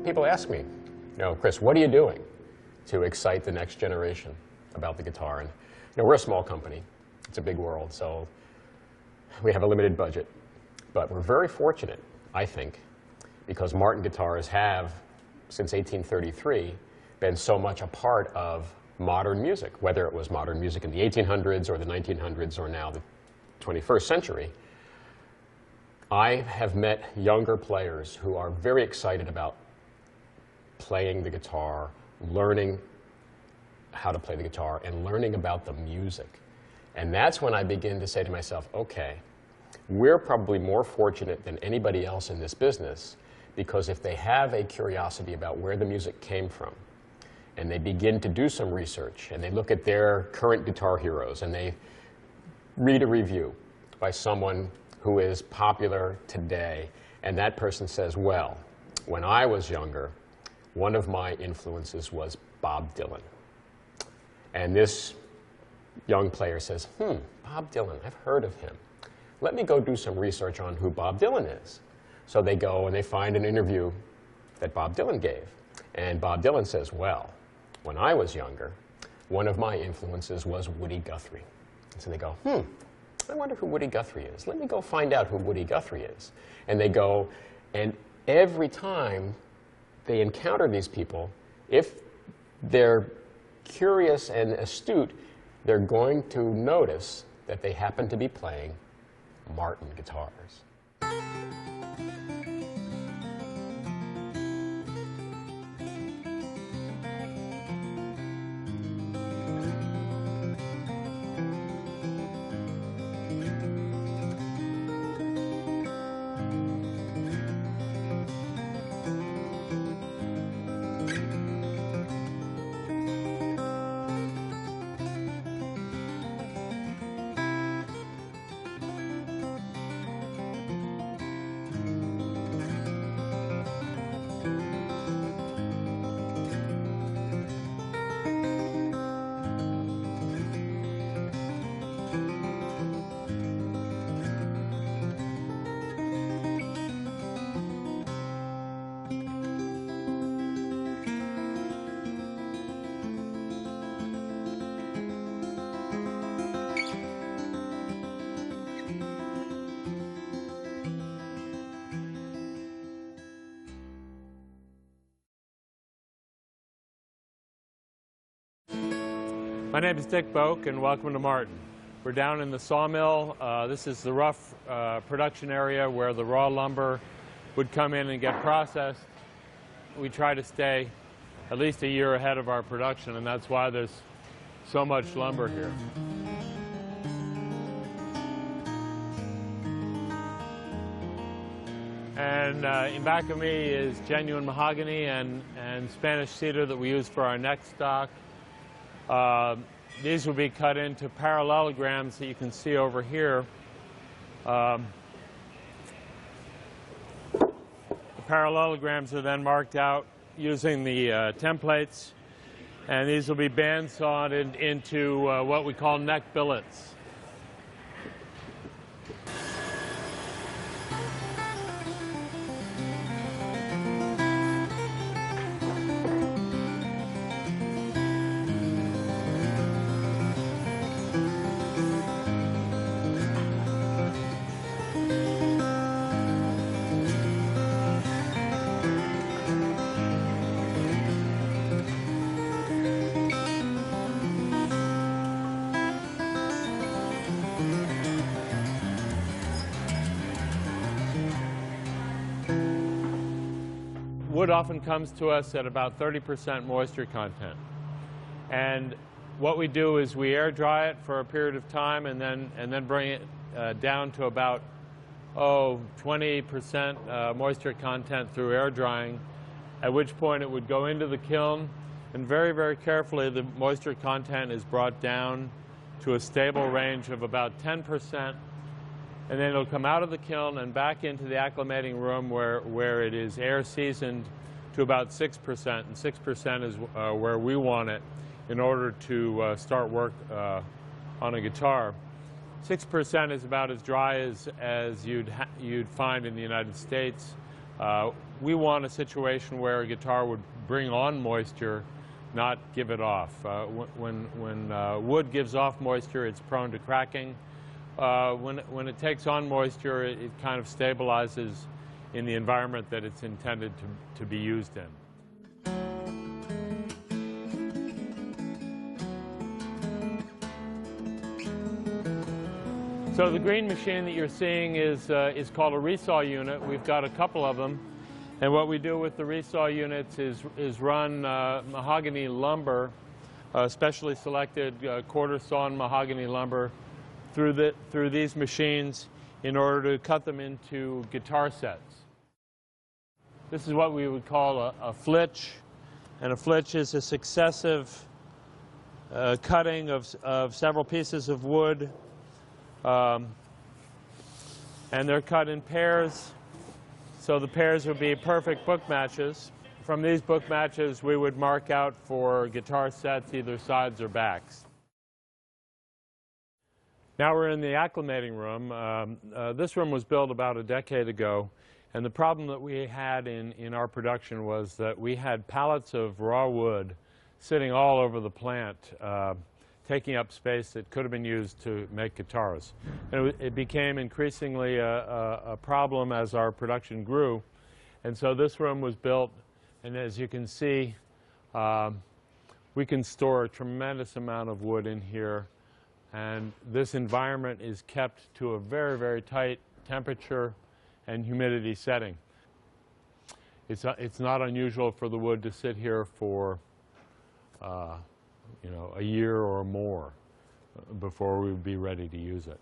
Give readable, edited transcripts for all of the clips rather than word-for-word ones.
people ask me, Chris, what are you doing to excite the next generation about the guitar? And we're a small company. It's a big world, so we have a limited budget. But we're very fortunate, I think, because Martin guitars have, since 1833, been so much a part of modern music, whether it was modern music in the 1800s or the 1900s or now the 21st century. I have met younger players who are very excited about playing the guitar, learning how to play the guitar, and learning about the music. And that's when I begin to say to myself, okay, we're probably more fortunate than anybody else in this business, because if they have a curiosity about where the music came from, and they begin to do some research, and they look at their current guitar heroes, and they read a review by someone who is popular today, and that person says, well, when I was younger, one of my influences was Bob Dylan. And this young player says, Bob Dylan, I've heard of him. Let me go do some research on who Bob Dylan is. So they go and they find an interview that Bob Dylan gave. And Bob Dylan says, well, when I was younger, one of my influences was Woody Guthrie. And so they go, I wonder who Woody Guthrie is. Let me go find out who Woody Guthrie is. And they go, and every time they encounter these people, if they're curious and astute, they're going to notice that they happen to be playing Martin guitars. My name is Dick Boak, and welcome to Martin. We're down in the sawmill. This is the rough production area where the raw lumber would come in and get processed. We try to stay at least a year ahead of our production, and that's why there's so much lumber here. And in back of me is genuine mahogany and Spanish cedar that we use for our neck stock. These will be cut into parallelograms that you can see over here. The parallelograms are then marked out using the templates, and these will be bandsawed into what we call neck billets. Wood often comes to us at about 30% moisture content. And what we do is we air dry it for a period of time and then bring it down to about 20% moisture content through air drying, at which point it would go into the kiln, and very, very carefully the moisture content is brought down to a stable range of about 10%. And then it'll come out of the kiln and back into the acclimating room where it is air seasoned to about 6%. And 6% is where we want it in order to start work on a guitar. 6% is about as dry as you'd find in the United States. We want a situation where a guitar would bring on moisture, not give it off. When wood gives off moisture, it's prone to cracking. When it takes on moisture, it kind of stabilizes in the environment that it's intended to be used in. So the green machine that you're seeing is called a resaw unit. We've got a couple of them. And what we do with the resaw units is run mahogany lumber, specially selected quarter-sawn mahogany lumber, through these machines in order to cut them into guitar sets. This is what we would call a flitch. And a flitch is a successive cutting of several pieces of wood. And they're cut in pairs, so the pairs would be perfect book matches. From these book matches, we would mark out for guitar sets either sides or backs. Now we're in the acclimating room. This room was built about a decade ago, and the problem that we had in our production was that we had pallets of raw wood sitting all over the plant, taking up space that could have been used to make guitars. And it became increasingly a problem as our production grew. And so this room was built, and as you can see, we can store a tremendous amount of wood in here. And this environment is kept to a very, very tight temperature and humidity setting. It's not unusual for the wood to sit here for a year or more before we would be ready to use it.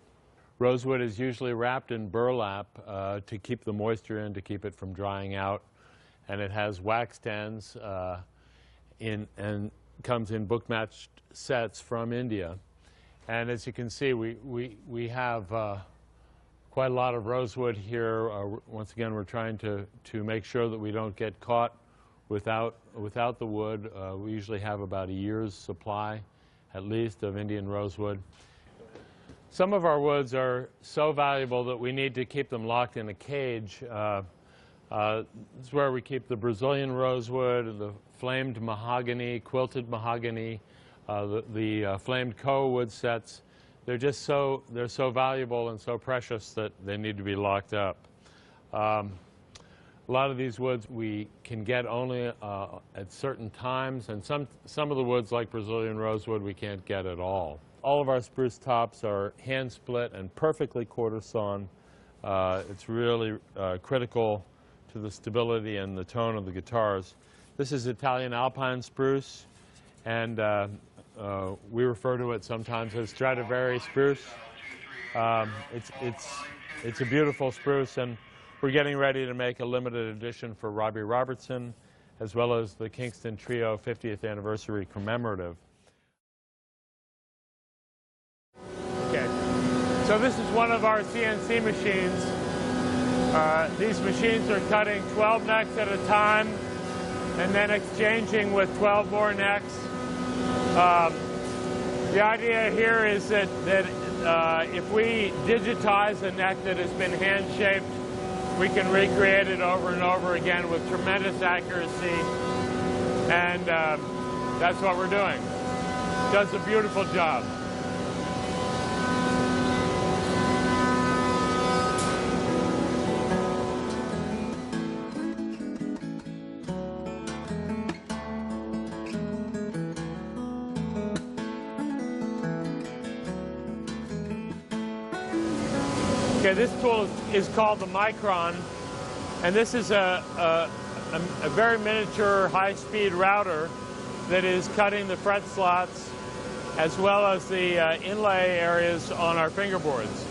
Rosewood is usually wrapped in burlap to keep the moisture in, to keep it from drying out. And it has wax stands and comes in book-matched sets from India. And as you can see, we have quite a lot of rosewood here. Once again, we're trying to make sure that we don't get caught without the wood. We usually have about a year's supply, at least, of Indian rosewood. Some of our woods are so valuable that we need to keep them locked in a cage. This is where we keep the Brazilian rosewood, the flamed mahogany, quilted mahogany, the flamed Koa wood sets. They're so valuable and so precious that they need to be locked up. A lot of these woods we can get only at certain times, and some of the woods, like Brazilian rosewood, we can't get at all. All of our spruce tops are hand split and perfectly quarter sawn. It's really critical to the stability and the tone of the guitars. This is Italian alpine spruce, and we refer to it sometimes as Stradivari spruce. It's a beautiful spruce, and we're getting ready to make a limited edition for Robbie Robertson, as well as the Kingston Trio 50th anniversary commemorative. Okay, so this is one of our CNC machines. These machines are cutting 12 necks at a time and then exchanging with 12 more necks. The idea here is that if we digitize a neck that has been hand-shaped, we can recreate it over and over again with tremendous accuracy, and that's what we're doing. It does a beautiful job. Okay, this tool is called the Micron, and this is a very miniature high-speed router that is cutting the fret slots as well as the inlay areas on our fingerboards.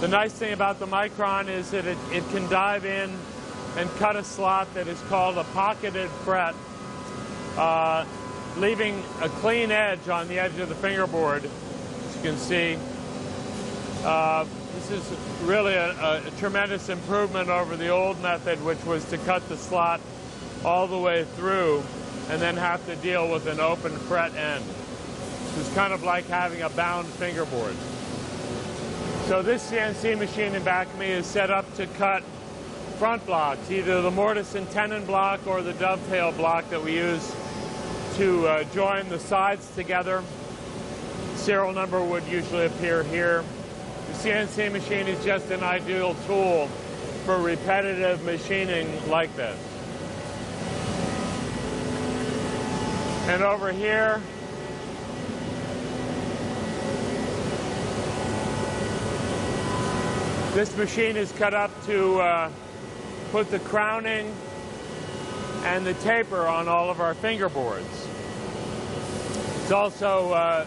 The nice thing about the Micron is that it can dive in and cut a slot that is called a pocketed fret, leaving a clean edge on the edge of the fingerboard, as you can see. This is really a tremendous improvement over the old method, which was to cut the slot all the way through and then have to deal with an open fret end. This is kind of like having a bound fingerboard. So this CNC machine in back of me is set up to cut front blocks, either the mortise and tenon block or the dovetail block that we use to join the sides together. Serial number would usually appear here. The CNC machine is just an ideal tool for repetitive machining like this. And over here, this machine is cut up to put the crowning and the taper on all of our fingerboards. It's also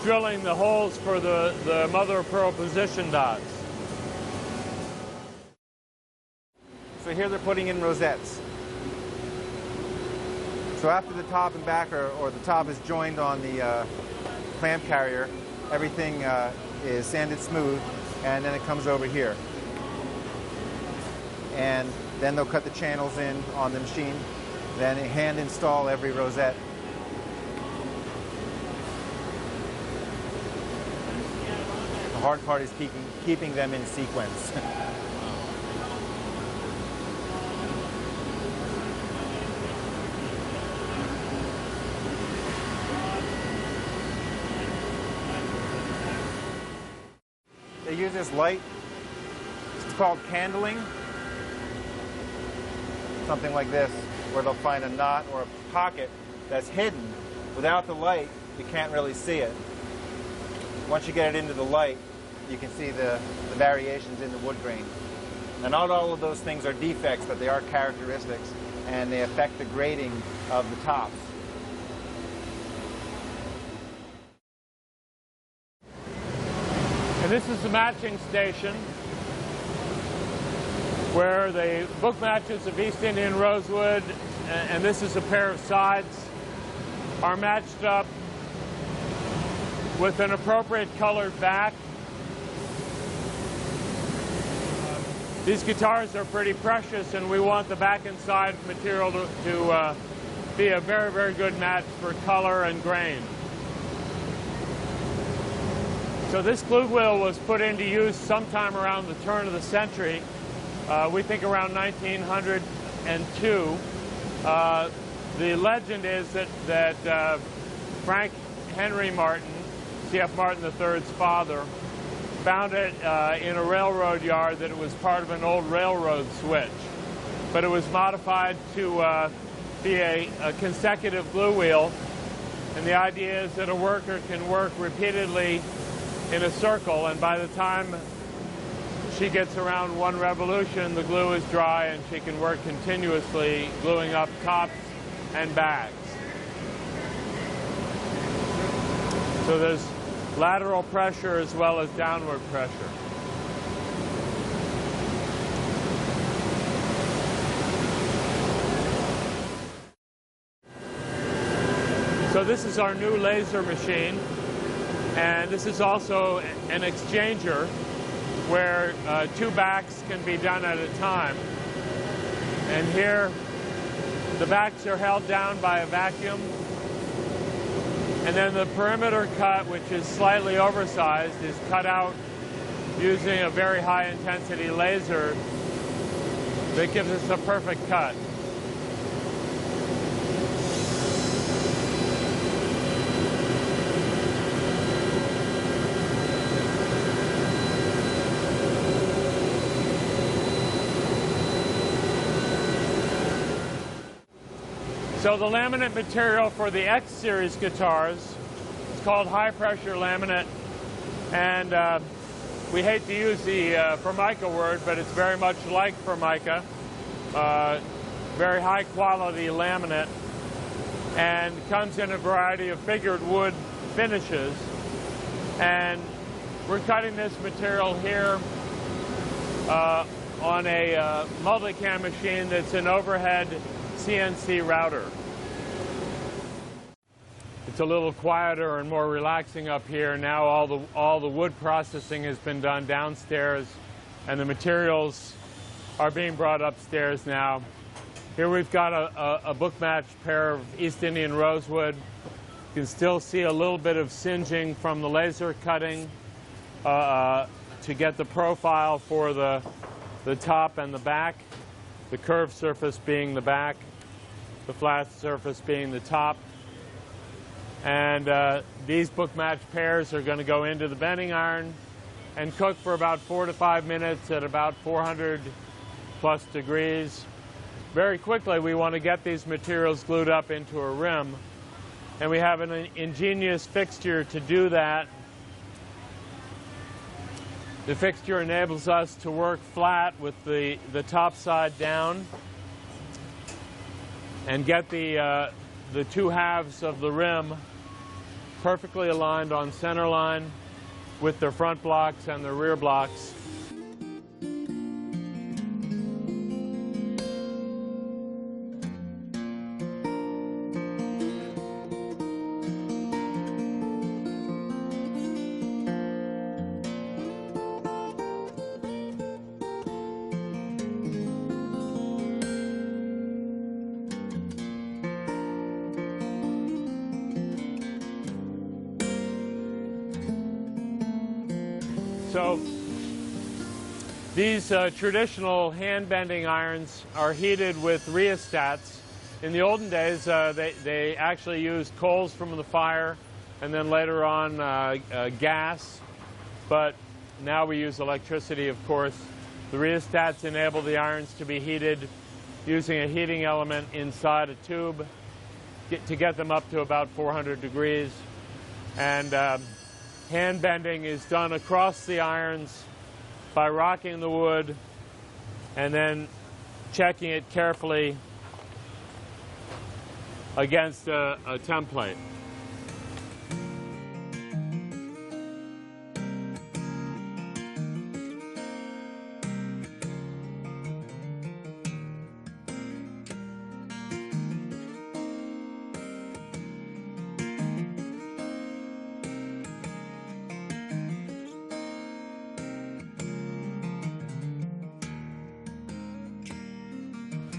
drilling the holes for the mother of pearl position dots. So here they're putting in rosettes. So after the top and back or the top is joined on the clamp carrier, everything is sanded smooth, and then it comes over here. And then they'll cut the channels in on the machine, then hand install every rosette. The hard part is keeping them in sequence. They use this light. It's called candling. Something like this, where they'll find a knot or a pocket that's hidden. Without the light, you can't really see it. Once you get it into the light, you can see the variations in the wood grain. And not all of those things are defects, but they are characteristics, and they affect the grading of the tops. And this is the matching station where the book matches of East Indian rosewood, and this is a pair of sides, are matched up with an appropriate colored back. These guitars are pretty precious, and we want the back and side material to be a very, very good match for color and grain. So this glue wheel was put into use sometime around the turn of the century. We think around 1902. The legend is that Frank Henry Martin, C.F. Martin III's father, found it in a railroad yard that it was part of an old railroad switch. But it was modified to be a consecutive glue wheel. And the idea is that a worker can work repeatedly in a circle, and by the time she gets around one revolution, the glue is dry and she can work continuously gluing up tops and backs. So there's lateral pressure as well as downward pressure. So this is our new laser machine, and this is also an exchanger where two backs can be done at a time. And here the backs are held down by a vacuum, and then the perimeter cut, which is slightly oversized, is cut out using a very high intensity laser that gives us a perfect cut. So the laminate material for the X series guitars is called high pressure laminate, and we hate to use the Formica word, but it's very much like Formica, very high quality laminate, and comes in a variety of figured wood finishes. And we're cutting this material here on a multicam machine that's an overhead CNC router. It's a little quieter and more relaxing up here. Now all the wood processing has been done downstairs, and the materials are being brought upstairs now. Here we've got a book-matched pair of East Indian rosewood. You can still see a little bit of singeing from the laser cutting to get the profile for the top and the back. the curved surface being the back, the flat surface being the top. And these book match pairs are going to go into the bending iron and cook for about 4 to 5 minutes at about 400+ degrees. Very quickly, we want to get these materials glued up into a rim, and we have an ingenious fixture to do that. The fixture enables us to work flat with the top side down and get the two halves of the rim perfectly aligned on center line with their front blocks and their rear blocks. So these traditional hand bending irons are heated with rheostats. In the olden days, they actually used coals from the fire and then later on gas, but now we use electricity, of course. The rheostats enable the irons to be heated using a heating element inside a tube to get them up to about 400 degrees. And hand bending is done across the irons by rocking the wood and then checking it carefully against a template.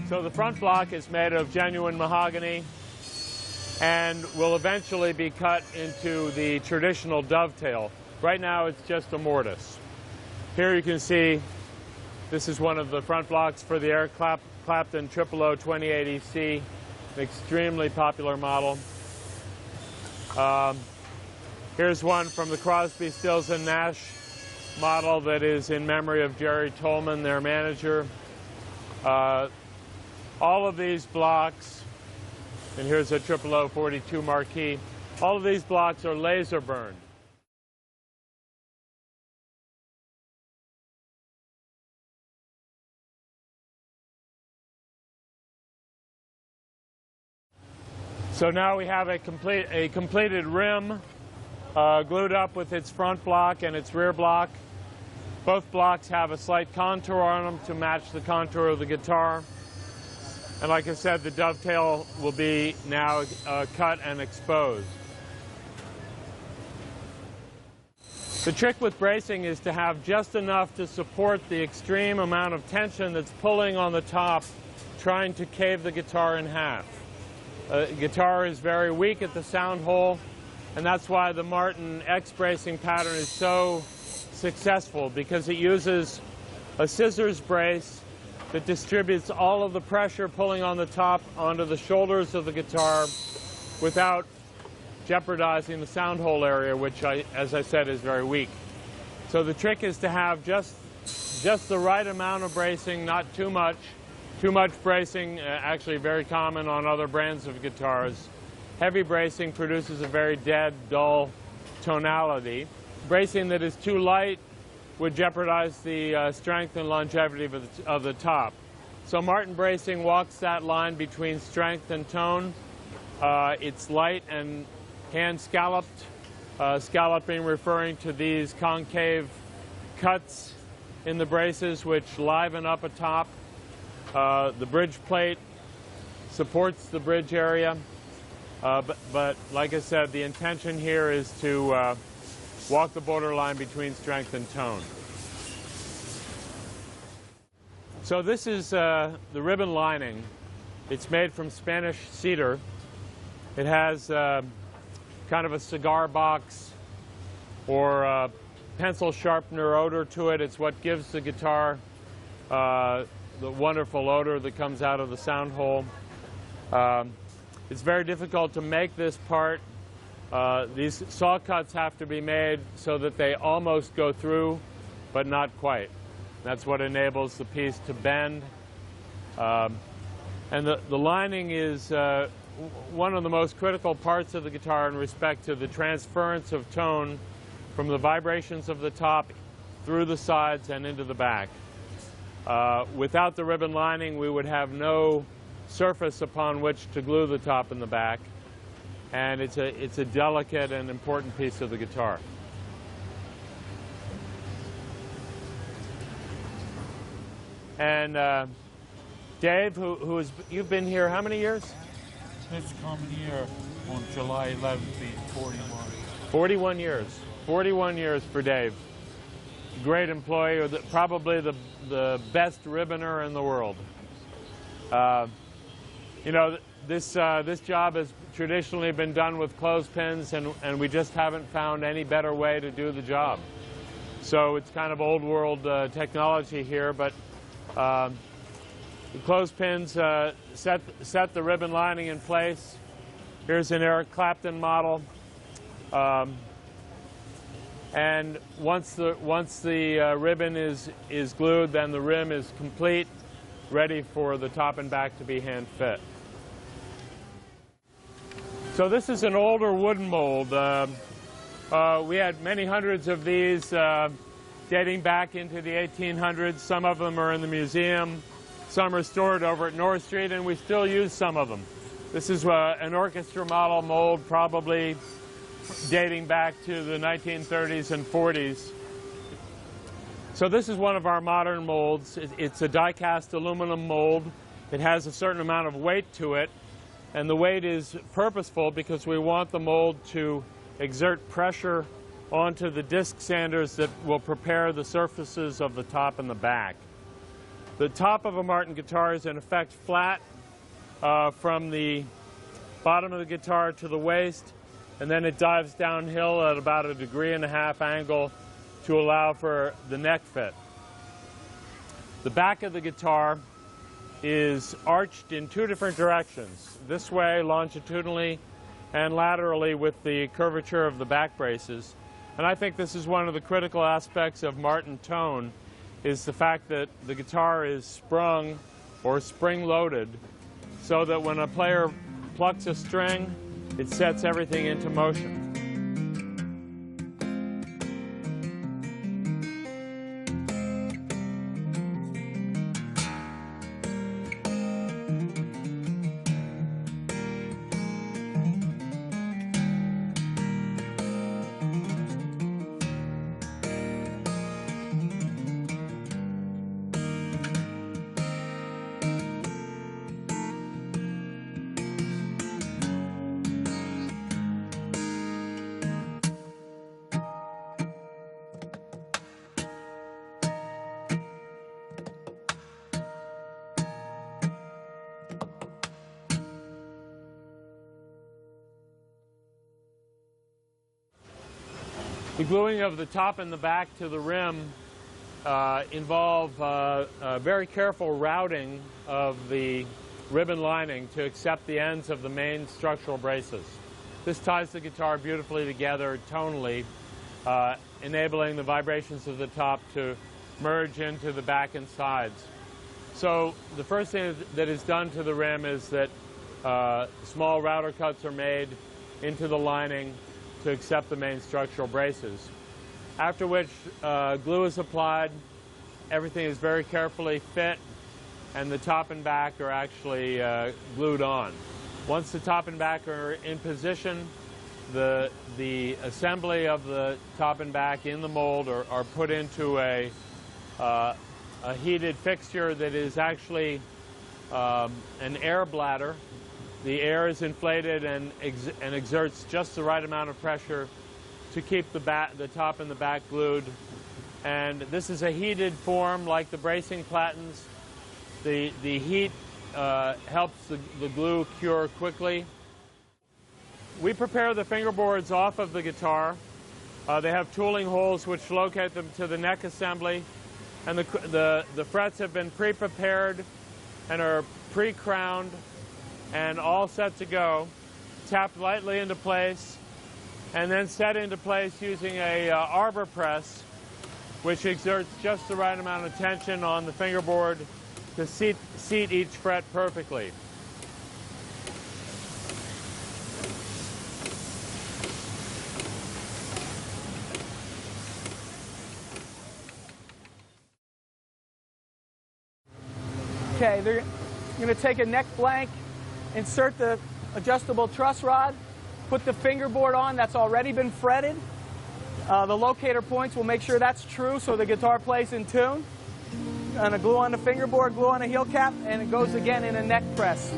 So the front block is made of genuine mahogany and will eventually be cut into the traditional dovetail. Right now it's just a mortise. Here you can see this is one of the front blocks for the Eric Clapton 000 2080C, an extremely popular model. Here's one from the Crosby, Stills & Nash model that is in memory of Jerry Tolman, their manager. All of these blocks, and here's a 000 42 marquee, all of these blocks are laser burned. So now we have a completed rim glued up with its front block and its rear block. Both blocks have a slight contour on them to match the contour of the guitar. And like I said, the dovetail will be now cut and exposed. The trick with bracing is to have just enough to support the extreme amount of tension that's pulling on the top, trying to cave the guitar in half. Guitar is very weak at the sound hole, and that's why the Martin X bracing pattern is so successful, because it uses a scissors brace that distributes all of the pressure pulling on the top onto the shoulders of the guitar without jeopardizing the sound hole area, which, as I said, is very weak. So the trick is to have just the right amount of bracing, not too much. Too much bracing, actually very common on other brands of guitars. Heavy bracing produces a very dead, dull tonality. Bracing that is too light would jeopardize the strength and longevity of the top. So Martin bracing walks that line between strength and tone. It's light and hand scalloped, scalloping referring to these concave cuts in the braces which liven up a top. The bridge plate supports the bridge area, but like I said, the intention here is to walk the borderline between strength and tone. So this is the ribbon lining. It's made from Spanish cedar. It has kind of a cigar box or a pencil sharpener odor to it. It's what gives the guitar the wonderful odor that comes out of the sound hole. It's very difficult to make this part. These saw cuts have to be made so that they almost go through, but not quite. That's what enables the piece to bend. And the lining is one of the most critical parts of the guitar in respect to the transference of tone from the vibrations of the top through the sides and into the back. Without the ribbon lining, we would have no surface upon which to glue the top and the back, and it's a delicate and important piece of the guitar. And Dave, you've been here how many years? This coming year on July 11th be 41. 41 years. 41 years for Dave. Great employee, or probably the best ribboner in the world. You know, this job has traditionally been done with clothespins, and we just haven't found any better way to do the job. So it's kind of old world technology here, but the clothespins set the ribbon lining in place. Here's an Eric Clapton model. And once the ribbon is glued, then the rim is complete, ready for the top and back to be hand fit. So this is an older wooden mold. We had many hundreds of these dating back into the 1800s. Some of them are in the museum. Some are stored over at North Street, and we still use some of them. This is an orchestra model mold, probably dating back to the 1930s and 40s. So this is one of our modern molds. It's a die-cast aluminum mold. It has a certain amount of weight to it, and the weight is purposeful because we want the mold to exert pressure onto the disc sanders that will prepare the surfaces of the top and the back. The top of a Martin guitar is in effect flat from the bottom of the guitar to the waist, and then it dives downhill at about a 1.5 degree angle to allow for the neck fit. The back of the guitar is arched in two different directions, this way longitudinally and laterally with the curvature of the back braces. And I think this is one of the critical aspects of Martin tone, is the fact that the guitar is sprung or spring-loaded so that when a player plucks a string, it sets everything into motion. The gluing of the top and the back to the rim involve very careful routing of the ribbon lining to accept the ends of the main structural braces. This ties the guitar beautifully together tonally, enabling the vibrations of the top to merge into the back and sides. So the first thing that is done to the rim is that small router cuts are made into the lining to accept the main structural braces. After which glue is applied, everything is very carefully fit, and the top and back are actually glued on. Once the top and back are in position, the assembly of the top and back in the mold are put into a heated fixture that is actually an air bladder. The air is inflated and exerts just the right amount of pressure to keep the top and the back glued. And this is a heated form like the bracing platens. The heat helps the glue cure quickly. We prepare the fingerboards off of the guitar. They have tooling holes which locate them to the neck assembly. and the frets have been pre-prepared and are pre-crowned and all set to go, tapped lightly into place, and then set into place using a arbor press, which exerts just the right amount of tension on the fingerboard to seat each fret perfectly. Okay, they're going to take a neck blank, insert the adjustable truss rod, put the fingerboard on that's already been fretted. The locator points will make sure that's true so the guitar plays in tune. And a glue on the fingerboard, glue on the heel cap, and it goes again in a neck press.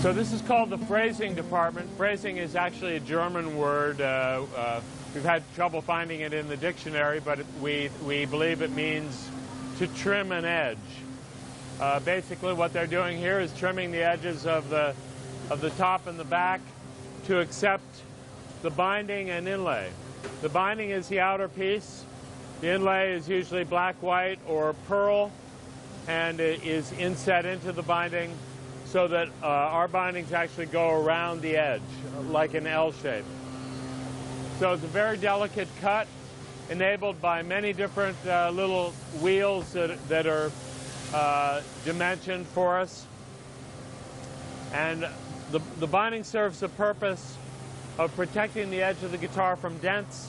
So this is called the phrasing department. Phrasing is actually a German word. We've had trouble finding it in the dictionary, but we believe it means to trim an edge. Basically what they're doing here is trimming the edges of the top and the back to accept the binding and inlay. The binding is the outer piece. The inlay is usually black, white, or pearl, and it is inset into the binding, so that our bindings actually go around the edge, like an L shape. So it's a very delicate cut, enabled by many different little wheels that are dimensioned for us. And the binding serves the purpose of protecting the edge of the guitar from dents,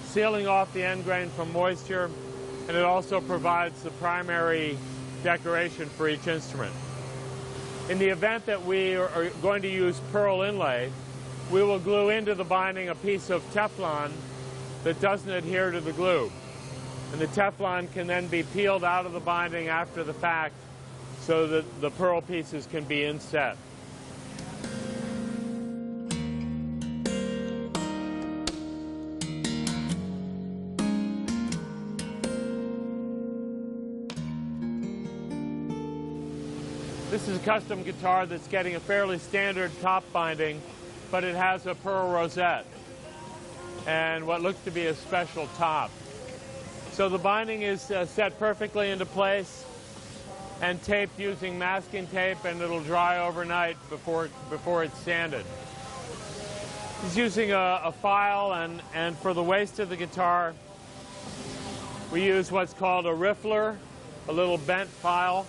sealing off the end grain from moisture, and it also provides the primary decoration for each instrument. In the event that we are going to use pearl inlay, we will glue into the binding a piece of Teflon that doesn't adhere to the glue. And the Teflon can then be peeled out of the binding after the fact so that the pearl pieces can be inset. This is a custom guitar that's getting a fairly standard top binding, but it has a pearl rosette and what looks to be a special top. So the binding is set perfectly into place and taped using masking tape, and it'll dry overnight before it's sanded. He's using a file, and for the waist of the guitar, we use what's called a riffler, a little bent file.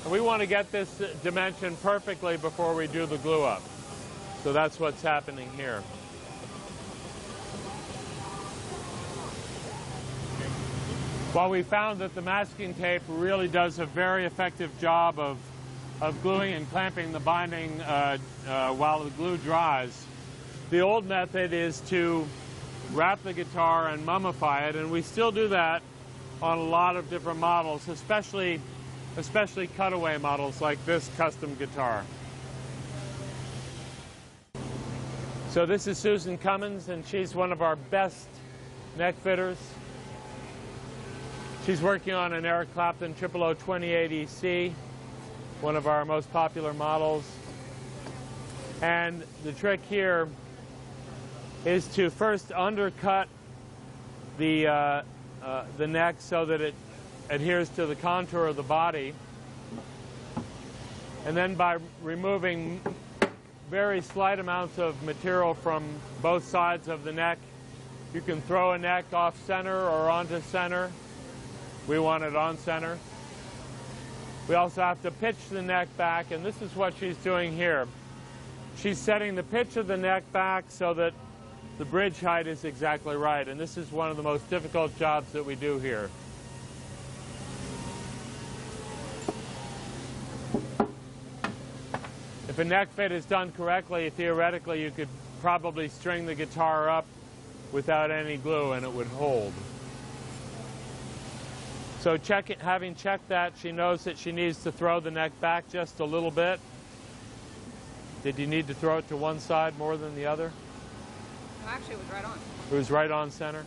And we want to get this dimension perfectly before we do the glue up. So that's what's happening here. While we found that the masking tape really does a very effective job of gluing and clamping the binding while the glue dries, the old method is to wrap the guitar and mummify it, and we still do that on a lot of different models, especially cutaway models like this custom guitar. So this is Susan Cummins, and she's one of our best neck fitters. She's working on an Eric Clapton 00028 EC, one of our most popular models. And the trick here is to first undercut the neck so that it adheres to the contour of the body, and then by removing very slight amounts of material from both sides of the neck, you can throw a neck off center or onto center. We want it on center. We also have to pitch the neck back, and this is what she's doing here. She's setting the pitch of the neck back so that the bridge height is exactly right, and this is one of the most difficult jobs that we do here. If a neck fit is done correctly, theoretically you could probably string the guitar up without any glue and it would hold. So having checked that, she knows that she needs to throw the neck back just a little bit. Did you need to throw it to one side more than the other? No, actually, it was right on. It was right on center.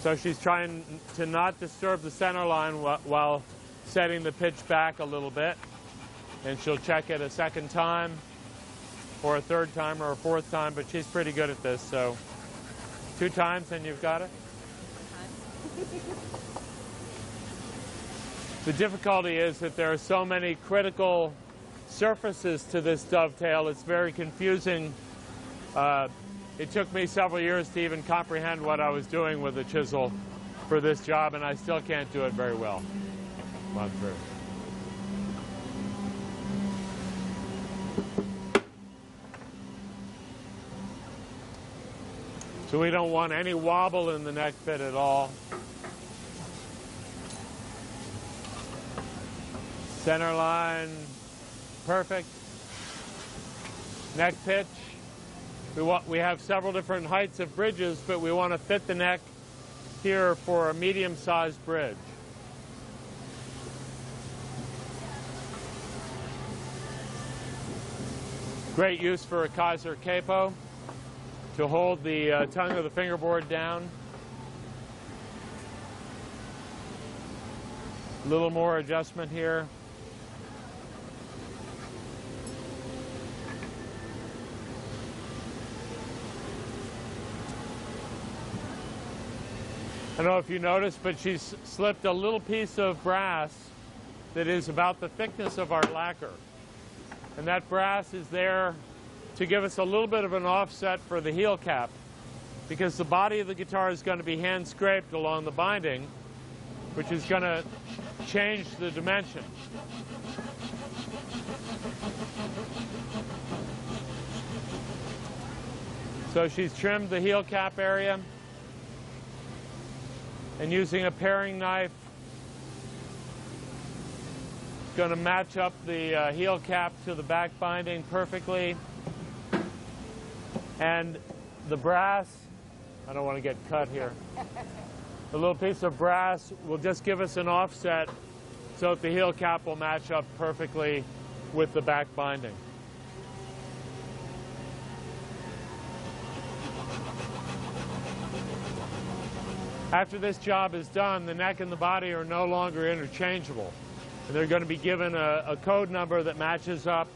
So she's trying to not disturb the center line while setting the pitch back a little bit. And she'll check it a second time, or a third time, or a fourth time, but she's pretty good at this. So 2 times and you've got it? The difficulty is that there are so many critical surfaces to this dovetail. It's very confusing. It took me several years to even comprehend what I was doing with a chisel for this job, and I still can't do it very well. Come on through. So we don't want any wobble in the neck fit at all. Center line, perfect. Neck pitch. We have several different heights of bridges, but we want to fit the neck here for a medium-sized bridge. Great use for a Kaiser capo to hold the tongue of the fingerboard down. A little more adjustment here. I don't know if you noticed, but she's slipped a little piece of brass that is about the thickness of our lacquer. And that brass is there to give us a little bit of an offset for the heel cap, because the body of the guitar is going to be hand scraped along the binding, which is going to change the dimension. So she's trimmed the heel cap area, and using a paring knife, it's going to match up the heel cap to the back binding perfectly. And the brass, I don't want to get cut here. The little piece of brass will just give us an offset so that the heel cap will match up perfectly with the back binding. After this job is done, the neck and the body are no longer interchangeable. And they're going to be given a code number that matches up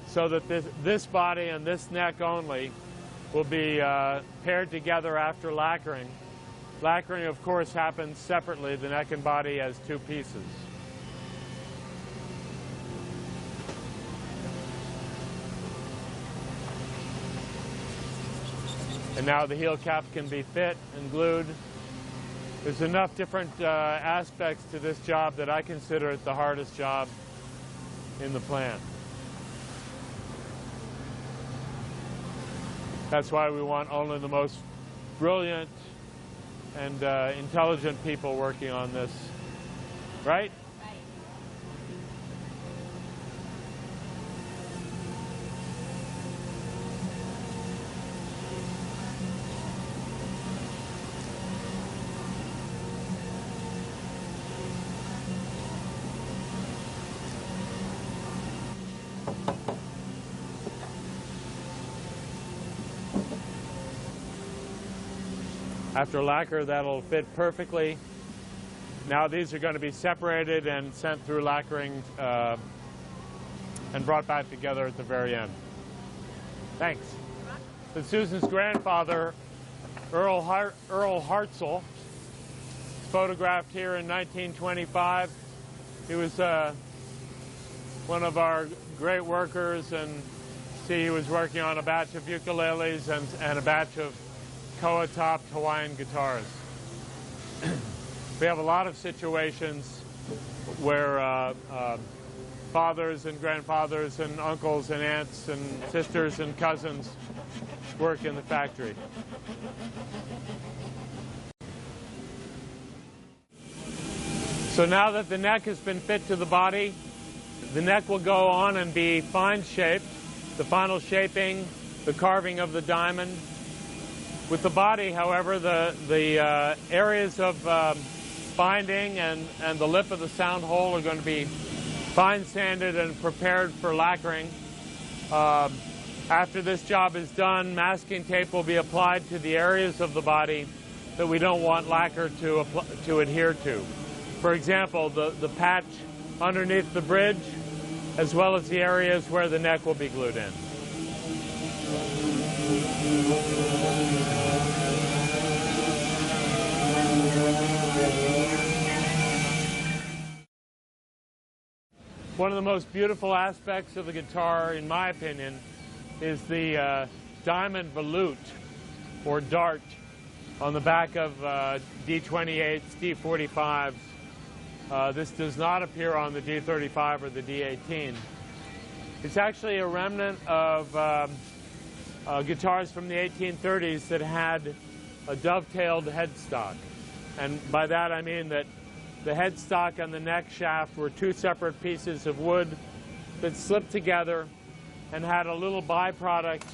so that this body and this neck only will be paired together after lacquering. Lacquering, of course, happens separately, the neck and body as 2 pieces. And now the heel cap can be fit and glued. There's enough different aspects to this job that I consider it the hardest job in the plant. That's why we want only the most brilliant and intelligent people working on this, right? After lacquer, that'll fit perfectly. Now these are going to be separated and sent through lacquering and brought back together at the very end. Thanks. So Susan's grandfather, Earl Hartzell, photographed here in 1925. He was one of our great workers, and see, he was working on a batch of ukuleles and a batch of Koa-topped Hawaiian guitars. We have a lot of situations where fathers and grandfathers and uncles and aunts and sisters and cousins work in the factory. So now that the neck has been fit to the body, the neck will go on and be fine shaped. The final shaping, the carving of the diamond. With the body, however, the areas of binding and the lip of the sound hole are going to be fine sanded and prepared for lacquering. After this job is done, masking tape will be applied to the areas of the body that we don't want lacquer to adhere to. For example, the patch underneath the bridge, as well as the areas where the neck will be glued in. One of the most beautiful aspects of the guitar, in my opinion, is the diamond volute, or dart, on the back of D28s, D45s. This does not appear on the D35 or the D18. It's actually a remnant of guitars from the 1830s that had a dovetailed headstock. And by that I mean that the headstock and the neck shaft were two separate pieces of wood that slipped together and had a little byproduct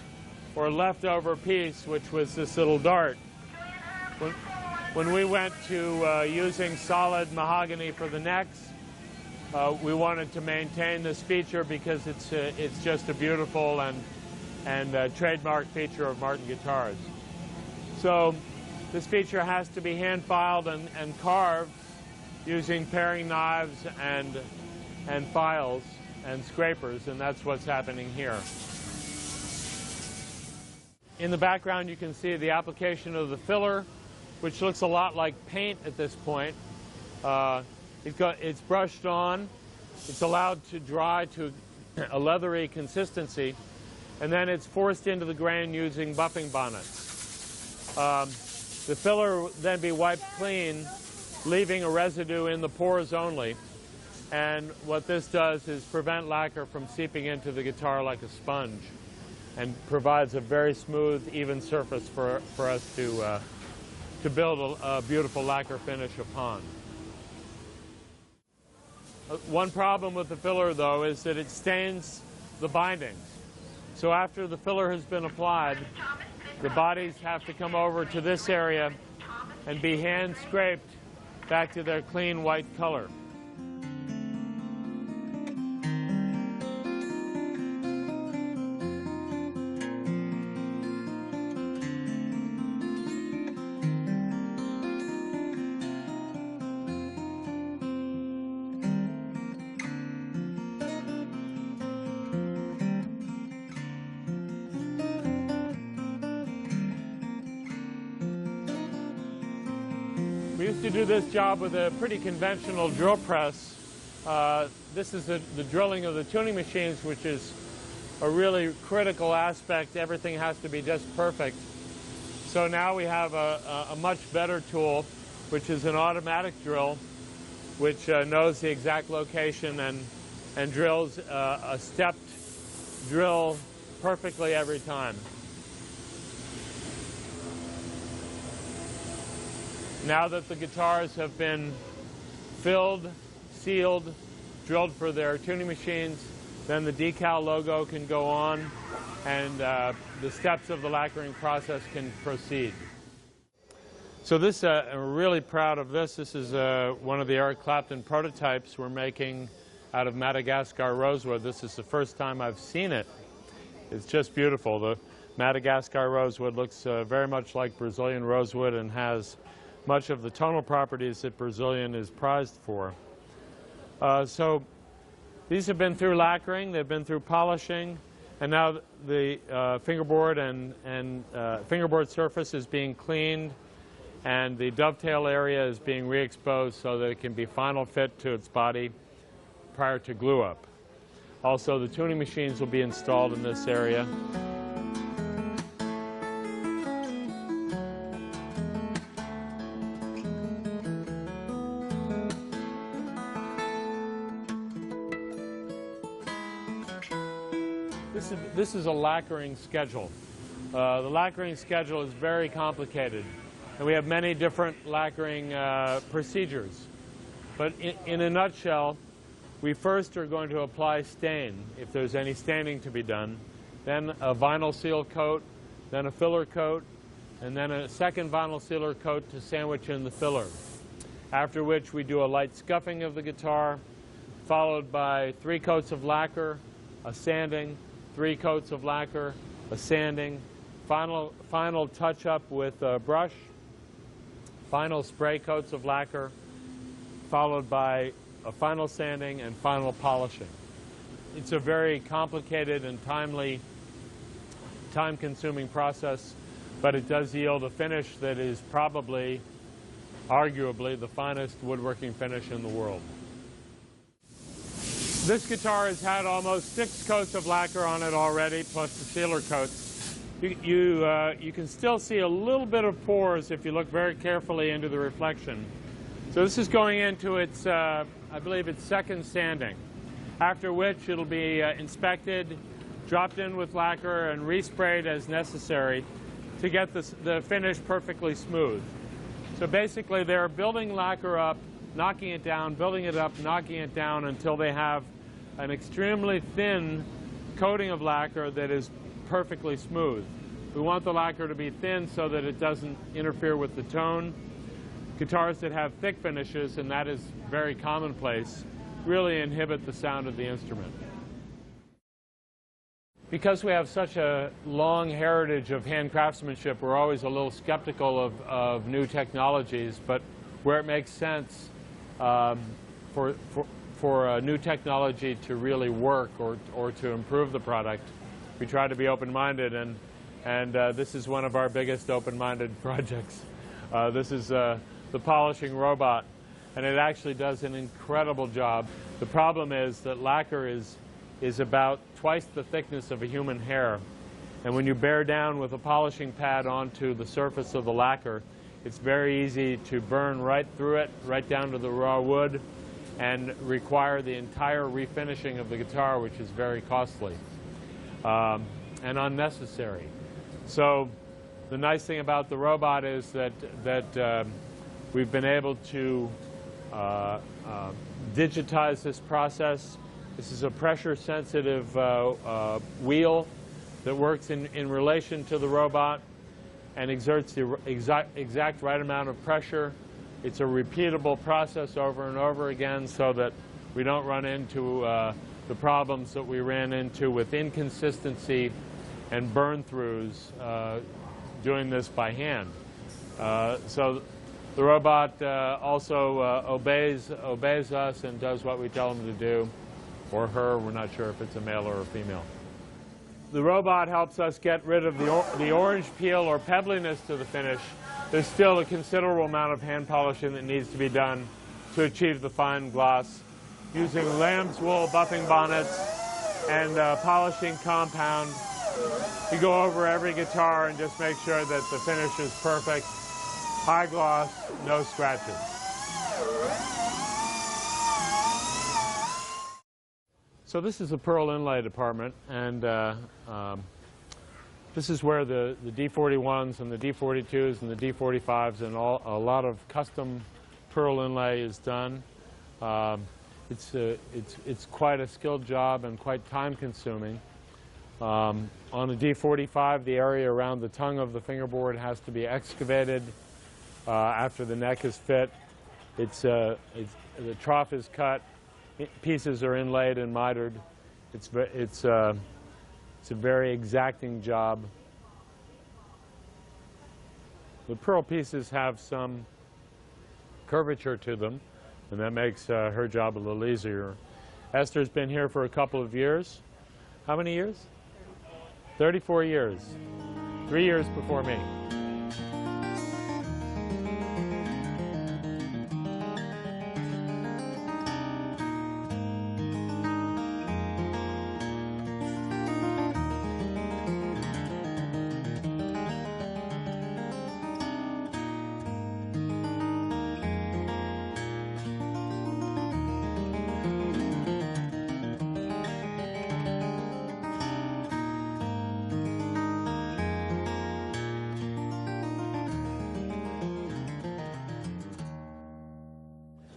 or leftover piece, which was this little dart. When we went to using solid mahogany for the necks, we wanted to maintain this feature because it's just a beautiful and trademark feature of Martin guitars. So this feature has to be hand filed and carved using paring knives and files and scrapers, and that's what's happening here. In the background you can see the application of the filler, which looks a lot like paint at this point. It's brushed on, it's allowed to dry to a leathery consistency, and then it's forced into the grain using buffing bonnets. The filler will then be wiped clean, leaving a residue in the pores only. And what this does is prevent lacquer from seeping into the guitar like a sponge, and provides a very smooth, even surface for us to build a beautiful lacquer finish upon. One problem with the filler, though, is that it stains the bindings. So after the filler has been applied, the bodies have to come over to this area and be hand scraped back to their clean white color. We used to do this job with a pretty conventional drill press. This is the drilling of the tuning machines, which is a really critical aspect. Everything has to be just perfect. So now we have a much better tool, which is an automatic drill, which knows the exact location and drills a stepped drill perfectly every time. Now that the guitars have been filled, sealed, drilled for their tuning machines, then the decal logo can go on and the steps of the lacquering process can proceed. So this, I'm really proud of this. This is one of the Eric Clapton prototypes we're making out of Madagascar rosewood. This is the first time I've seen it. It's just beautiful. The Madagascar rosewood looks very much like Brazilian rosewood and has much of the tonal properties that Brazilian is prized for. So these have been through lacquering, they've been through polishing, and now the fingerboard and fingerboard surface is being cleaned, and the dovetail area is being re-exposed so that it can be final fit to its body prior to glue up. Also, the tuning machines will be installed in this area. This is a lacquering schedule. The lacquering schedule is very complicated, and we have many different lacquering procedures. But in a nutshell, we first are going to apply stain, if there's any staining to be done. then a vinyl seal coat, then a filler coat, and then a second vinyl sealer coat to sandwich in the filler. After which we do a light scuffing of the guitar, followed by 3 coats of lacquer, a sanding, 3 coats of lacquer, a sanding, final touch-up with a brush, final spray coats of lacquer, followed by a final sanding and final polishing. It's a very complicated and time-consuming process, but it does yield a finish that is probably, arguably, the finest woodworking finish in the world. This guitar has had almost 6 coats of lacquer on it already, plus the sealer coats. You can still see a little bit of pores if you look very carefully into the reflection. So this is going into its, I believe it's second sanding, after which it'll be inspected, dropped in with lacquer, and resprayed as necessary to get the finish perfectly smooth. So basically they're building lacquer up, knocking it down, building it up, knocking it down until they have an extremely thin coating of lacquer that is perfectly smooth. We want the lacquer to be thin so that it doesn't interfere with the tone. Guitars that have thick finishes, and that is very commonplace, really inhibit the sound of the instrument. Because we have such a long heritage of hand craftsmanship, we're always a little skeptical of new technologies, but where it makes sense for a new technology to really work or to improve the product, we try to be open-minded, and this is one of our biggest open-minded projects. This is the polishing robot, and it actually does an incredible job. The problem is that lacquer is about twice the thickness of a human hair, and when you bear down with a polishing pad onto the surface of the lacquer, it's very easy to burn right through it, right down to the raw wood, and require the entire refinishing of the guitar, which is very costly and unnecessary. So the nice thing about the robot is that we've been able to digitize this process. This is a pressure-sensitive wheel that works in relation to the robot and exerts the exact right amount of pressure. It's a repeatable process over and over again so that we don't run into the problems that we ran into with inconsistency and burn-throughs doing this by hand. So the robot also obeys us and does what we tell him to do, or her. We're not sure if it's a male or a female. The robot helps us get rid of the orange peel or pebbliness to the finish. There's still a considerable amount of hand polishing that needs to be done to achieve the fine gloss. Using lamb's wool buffing bonnets and polishing compound, you go over every guitar and just make sure that the finish is perfect. High gloss, no scratches. So this is the pearl inlay department, and this is where the D41s and the D42s and the D45s and a lot of custom pearl inlay is done. It's quite a skilled job and quite time-consuming. On a D45, the area around the tongue of the fingerboard has to be excavated after the neck is fit. The trough is cut. Pieces are inlaid and mitered. It's a very exacting job. The pearl pieces have some curvature to them, and that makes her job a little easier. Esther's been here for a couple of years. How many years? 34 years. 3 years before me.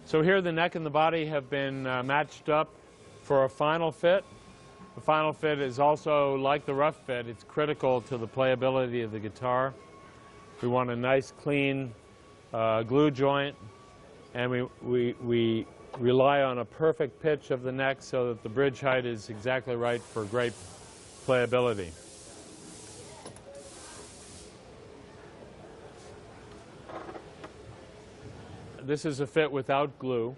So here the neck and the body have been matched up for a final fit. The final fit is also, like the rough fit, it's critical to the playability of the guitar. We want a nice, clean glue joint, and we rely on a perfect pitch of the neck so that the bridge height is exactly right for great playability. This is a fit without glue.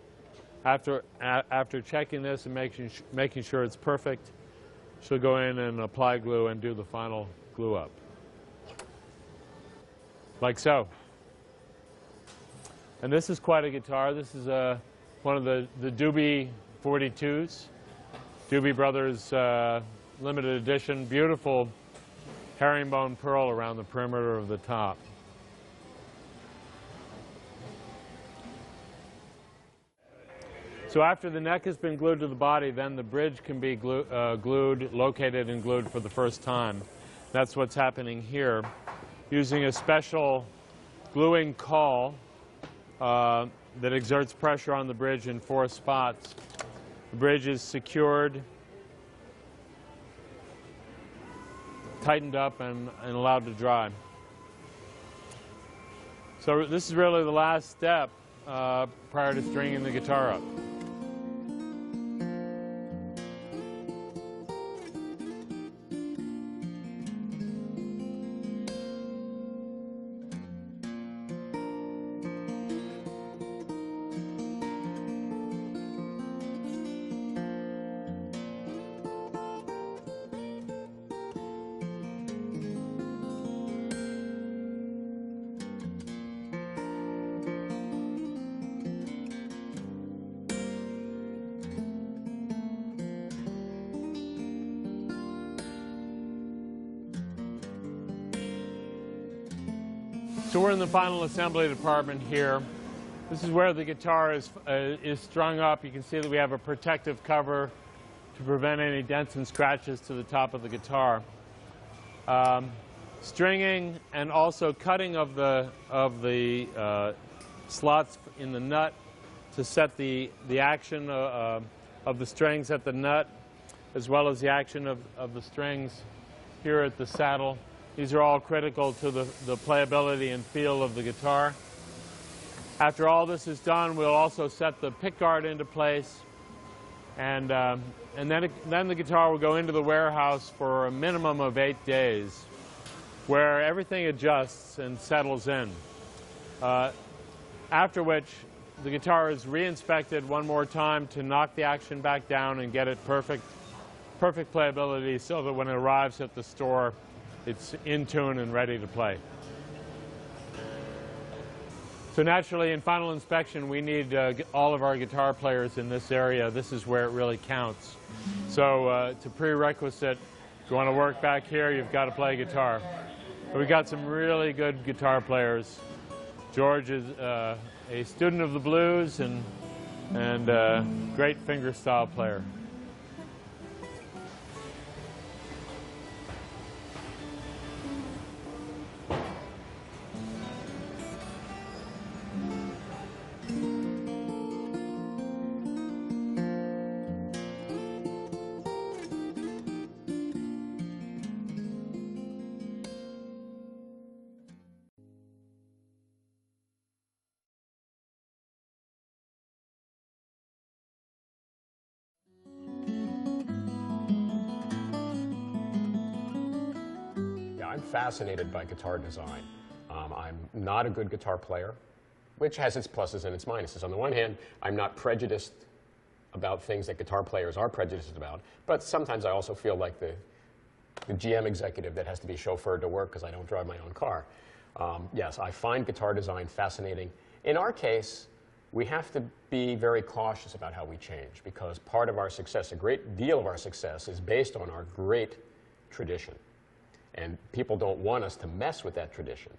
After checking this and making sure it's perfect, she'll go in and apply glue and do the final glue up. Like so. And this is quite a guitar. This is one of the Doobie 42s. Doobie Brothers limited edition. Beautiful herringbone pearl around the perimeter of the top. So after the neck has been glued to the body, then the bridge can be glued, located and glued for the first time. That's what's happening here. Using a special gluing caul that exerts pressure on the bridge in 4 spots. The bridge is secured, tightened up, and allowed to dry. So this is really the last step prior to stringing the guitar up. So we're in the final assembly department here. This is where the guitar is strung up. You can see that we have a protective cover to prevent any dents and scratches to the top of the guitar. Stringing and also cutting of the slots in the nut to set the action of the strings at the nut, as well as the action of the strings here at the saddle. These are all critical to the playability and feel of the guitar. After all this is done, we'll also set the pickguard into place, and then the guitar will go into the warehouse for a minimum of 8 days, where everything adjusts and settles in. After which, the guitar is re-inspected one more time to knock the action back down and get it perfect playability, so that when it arrives at the store, it's in tune and ready to play. So naturally, in final inspection, we need all of our guitar players in this area. This is where it really counts. So it's a prerequisite. If you want to work back here, you've got to play guitar. But we've got some really good guitar players. George is a student of the blues and a great fingerstyle player. I'm fascinated by guitar design. I'm not a good guitar player, which has its pluses and its minuses. On the one hand, I'm not prejudiced about things that guitar players are prejudiced about, but sometimes I also feel like the GM executive that has to be chauffeured to work because I don't drive my own car. Yes, I find guitar design fascinating. In our case, we have to be very cautious about how we change, because part of our success, a great deal of our success, is based on our great tradition. And people don't want us to mess with that tradition.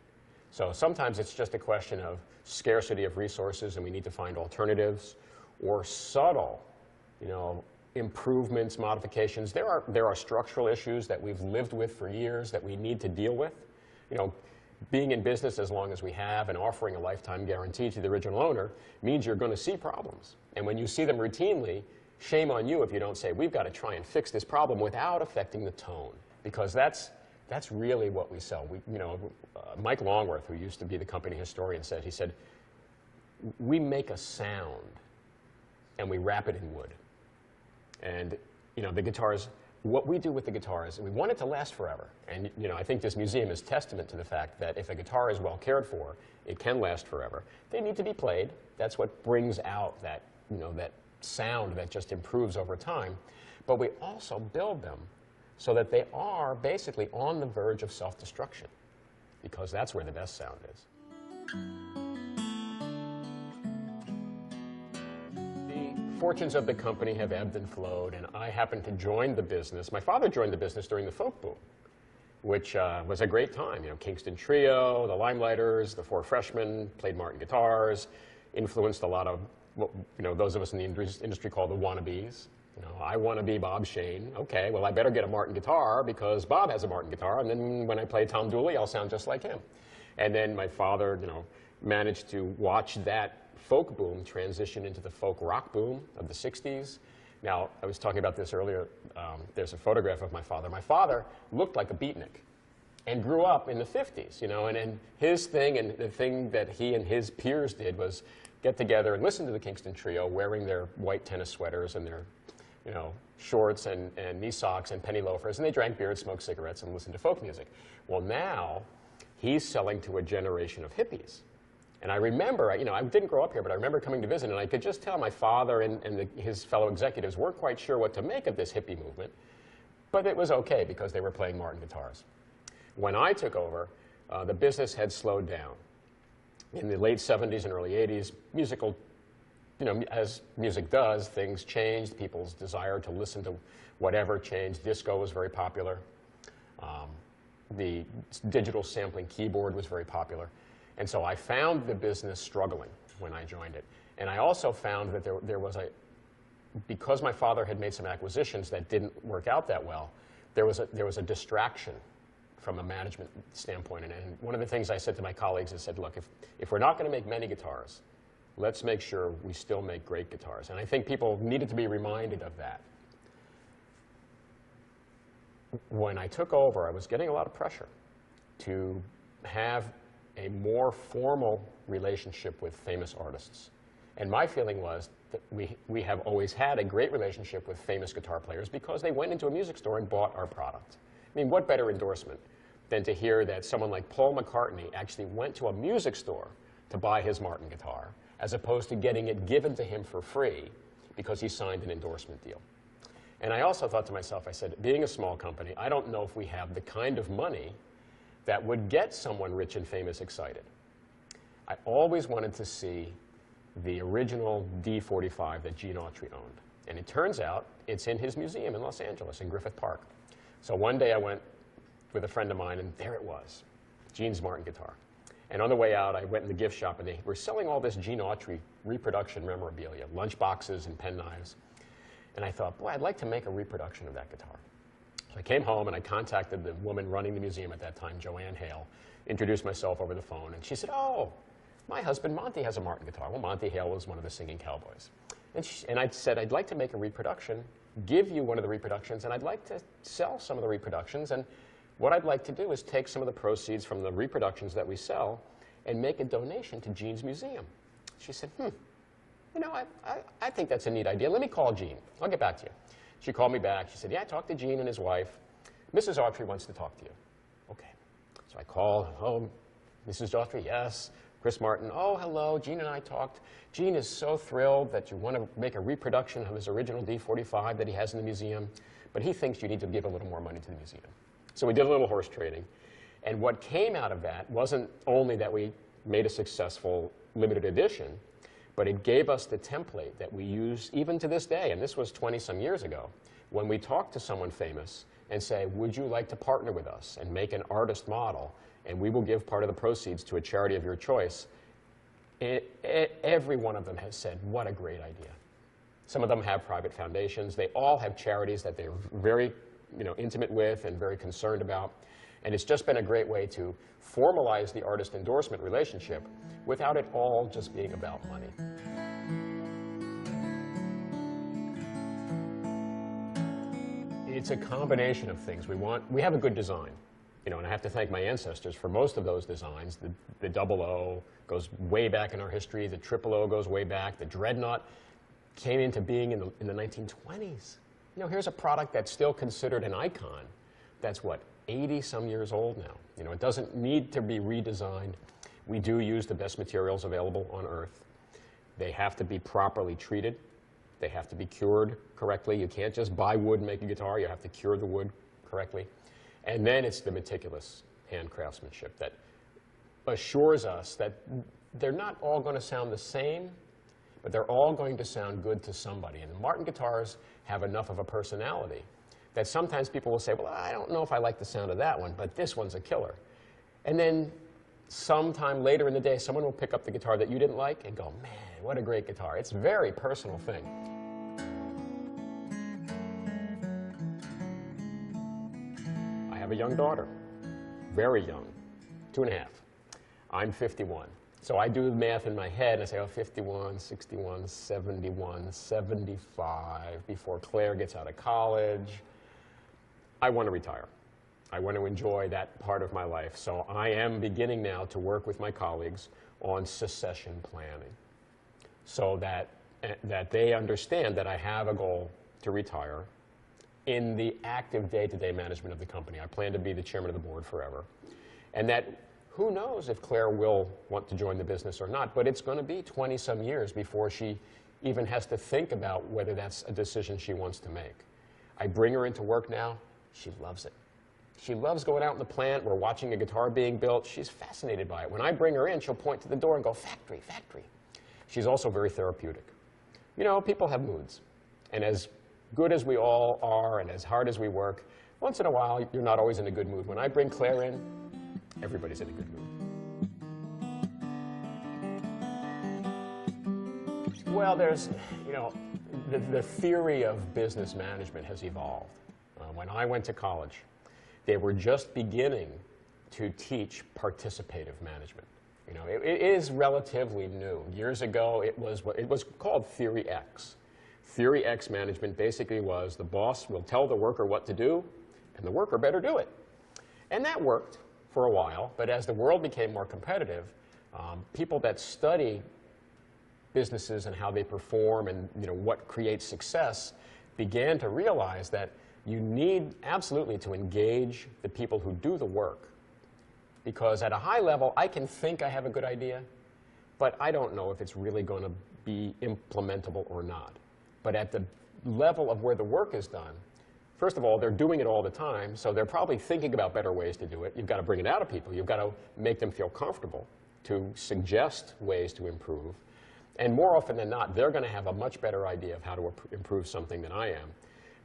So sometimes it's just a question of scarcity of resources and we need to find alternatives, or subtle, improvements, modifications. There are structural issues that we've lived with for years that we need to deal with. Being in business as long as we have and offering a lifetime guarantee to the original owner means you're going to see problems. And when you see them routinely, shame on you if you don't say, we've got to try and fix this problem without affecting the tone, because that's really what we sell. Mike Longworth, who used to be the company historian, said, he said, we make a sound and we wrap it in wood. And the guitars, what we do with the guitars, we want it to last forever. And I think this museum is testament to the fact that if a guitar is well cared for, it can last forever. They need to be played. That's what brings out that, that sound that just improves over time. But we also build them so that they are basically on the verge of self-destruction, because that's where the best sound is. The fortunes of the company have ebbed and flowed, and I happened to join the business. My father joined the business during the folk boom, which was a great time. Kingston Trio, the Limelighters, the Four Freshmen, played Martin guitars, influenced a lot of what those of us in the industry call the wannabes. I want to be Bob Shane. Okay, well, I better get a Martin guitar because Bob has a Martin guitar, and then when I play Tom Dooley, I'll sound just like him. And then my father, managed to watch that folk boom transition into the folk rock boom of the 60s. Now, I was talking about this earlier. There's a photograph of my father. My father looked like a beatnik and grew up in the 50s, and his thing, and the thing that he and his peers did was get together and listen to the Kingston Trio wearing their white tennis sweaters and their shorts and knee socks and penny loafers, and they drank beer and smoked cigarettes and listened to folk music. Well, now he's selling to a generation of hippies. And I remember, I didn't grow up here, but I remember coming to visit, and I could just tell my father and his fellow executives weren't quite sure what to make of this hippie movement, but it was okay because they were playing Martin guitars. When I took over, the business had slowed down. In the late 70s and early 80s, musical as music does, things changed. People's desire to listen to whatever changed. Disco was very popular. The digital sampling keyboard was very popular. And so I found the business struggling when I joined it. And I also found that there was because my father had made some acquisitions that didn't work out that well, there was a distraction from a management standpoint. And one of the things I said to my colleagues is, look, if we're not going to make many guitars, let's make sure we still make great guitars. And I think people needed to be reminded of that. When I took over, I was getting a lot of pressure to have a more formal relationship with famous artists. And my feeling was that we have always had a great relationship with famous guitar players because they went into a music store and bought our product. I mean, what better endorsement than to hear that someone like Paul McCartney actually went to a music store to buy his Martin guitar, as opposed to getting it given to him for free because he signed an endorsement deal. And I also thought to myself, I said, being a small company, I don't know if we have the kind of money that would get someone rich and famous excited. I always wanted to see the original D45 that Gene Autry owned. And it turns out it's in his museum in Los Angeles, in Griffith Park. So one day I went with a friend of mine, and there it was, Gene's Martin guitar. And on the way out, I went in the gift shop, and they were selling all this Gene Autry reproduction memorabilia, lunch boxes and penknives. And I thought, boy, I'd like to make a reproduction of that guitar. So I came home, and I contacted the woman running the museum at that time, Joanne Hale, introduced myself over the phone, and she said, oh, my husband Monty has a Martin guitar. Well, Monty Hale was one of the singing cowboys. And I said, I'd like to make a reproduction, give you one of the reproductions, and I'd like to sell some of the reproductions. And what I'd like to do is take some of the proceeds from the reproductions that we sell and make a donation to Gene's museum. She said, I think that's a neat idea. Let me call Gene. I'll get back to you. She called me back. She said, yeah, I talked to Gene and his wife. Mrs. Autry wants to talk to you. Okay. So I called. Oh, Mrs. Autry, yes. Chris Martin, oh, hello. Gene and I talked. Gene is so thrilled that you want to make a reproduction of his original D45 that he has in the museum, but he thinks you need to give a little more money to the museum. So we did a little horse trading. And what came out of that wasn't only that we made a successful limited edition, but it gave us the template that we use even to this day, and this was 20-some years ago, when we talk to someone famous and say, would you like to partner with us and make an artist model, and we will give part of the proceeds to a charity of your choice. Every one of them has said, what a great idea. Some of them have private foundations. They all have charities that they're very intimate with and very concerned about. And it's just been a great way to formalize the artist endorsement relationship without it all just being about money. It's a combination of things. We have a good design, and I have to thank my ancestors for most of those designs. The double O goes way back in our history. The triple O goes way back. The Dreadnought came into being in the 1920s. Here's a product that's still considered an icon. That's what, 80 some years old now. It doesn't need to be redesigned. We do use the best materials available on Earth. They have to be properly treated. They have to be cured correctly. You can't just buy wood and make a guitar. You have to cure the wood correctly. And then it's the meticulous hand craftsmanship that assures us that they're not all going to sound the same, but they're all going to sound good to somebody. And the Martin guitars have enough of a personality that sometimes people will say, well, I don't know if I like the sound of that one, but this one's a killer. And then sometime later in the day, someone will pick up the guitar that you didn't like and go, man, what a great guitar. It's a very personal thing. I have a young daughter, very young, 2.5. I'm 51. So I do the math in my head, and I say, oh, 51, 61, 71, 75, before Claire gets out of college. I want to retire. I want to enjoy that part of my life. So I am beginning now to work with my colleagues on succession planning so that they understand that I have a goal to retire in the active day-to-day management of the company. I plan to be the chairman of the board forever. And that who knows if Claire will want to join the business or not, but it's going to be 20-some years before she even has to think about whether that's a decision she wants to make. I bring her into work now. She loves it. She loves going out in the plant. We're watching a guitar being built. She's fascinated by it. When I bring her in, she'll point to the door and go, factory, factory. She's also very therapeutic. People have moods. And as good as we all are and as hard as we work, once in a while, you're not always in a good mood. When I bring Claire in, everybody's in a good mood. Well, there's, the theory of business management has evolved. When I went to college, they were just beginning to teach participative management. It is relatively new. Years ago, it was called Theory X. Theory X management basically was the boss will tell the worker what to do, and the worker better do it. And that worked for a while, but as the world became more competitive, people that study businesses and how they perform and what creates success began to realize that you need absolutely to engage the people who do the work. Because at a high level, I can think I have a good idea, but I don't know if it's really going to be implementable or not. But at the level of where the work is done, first of all, they're doing it all the time, so they're probably thinking about better ways to do it. You've got to bring it out of people. You've got to make them feel comfortable to suggest ways to improve. And more often than not, they're going to have a much better idea of how to improve something than I am.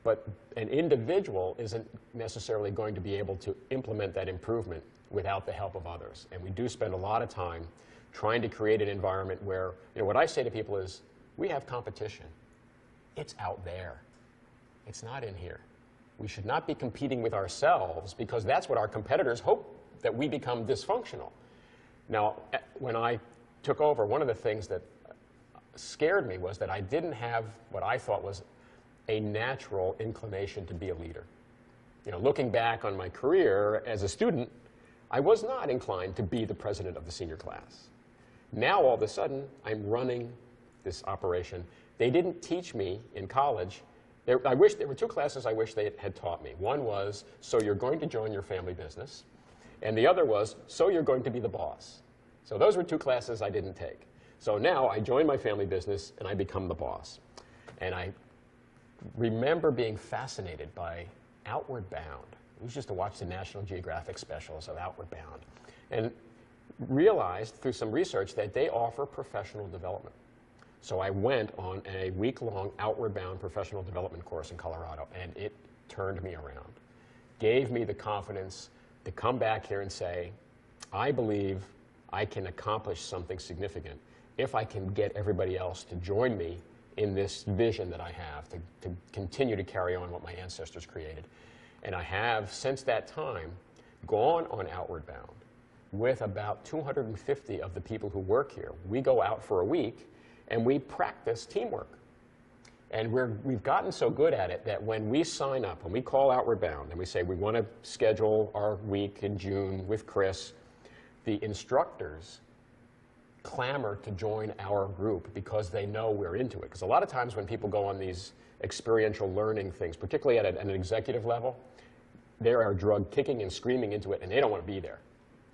But an individual isn't necessarily going to be able to implement that improvement without the help of others. And we do spend a lot of time trying to create an environment where, what I say to people is, we have competition. It's out there. It's not in here. We should not be competing with ourselves because that's what our competitors hope, that we become dysfunctional. Now, when I took over, one of the things that scared me was that I didn't have what I thought was a natural inclination to be a leader. Looking back on my career as a student, I was not inclined to be the president of the senior class. Now, all of a sudden, I'm running this operation. They didn't teach me in college. There were two classes I wish they had taught me. One was, so you're going to join your family business. And the other was, so you're going to be the boss. So those were two classes I didn't take. So now I join my family business and I become the boss. And I remember being fascinated by Outward Bound. We used to watch the National Geographic specials of Outward Bound and realized through some research that they offer professional development. So I went on a week-long Outward Bound professional development course in Colorado, and it turned me around, gave me the confidence to come back here and say, I believe I can accomplish something significant if I can get everybody else to join me in this vision that I have to continue to carry on what my ancestors created. And I have, since that time, gone on Outward Bound with about 250 of the people who work here. We go out for a week, and we practice teamwork. And we've gotten so good at it that when we sign up, when we call Outward Bound and we say we want to schedule our week in June with Chris, the instructors clamor to join our group because they know we're into it. Because a lot of times when people go on these experiential learning things, particularly at an executive level, they are drug kicking and screaming into it, and they don't want to be there.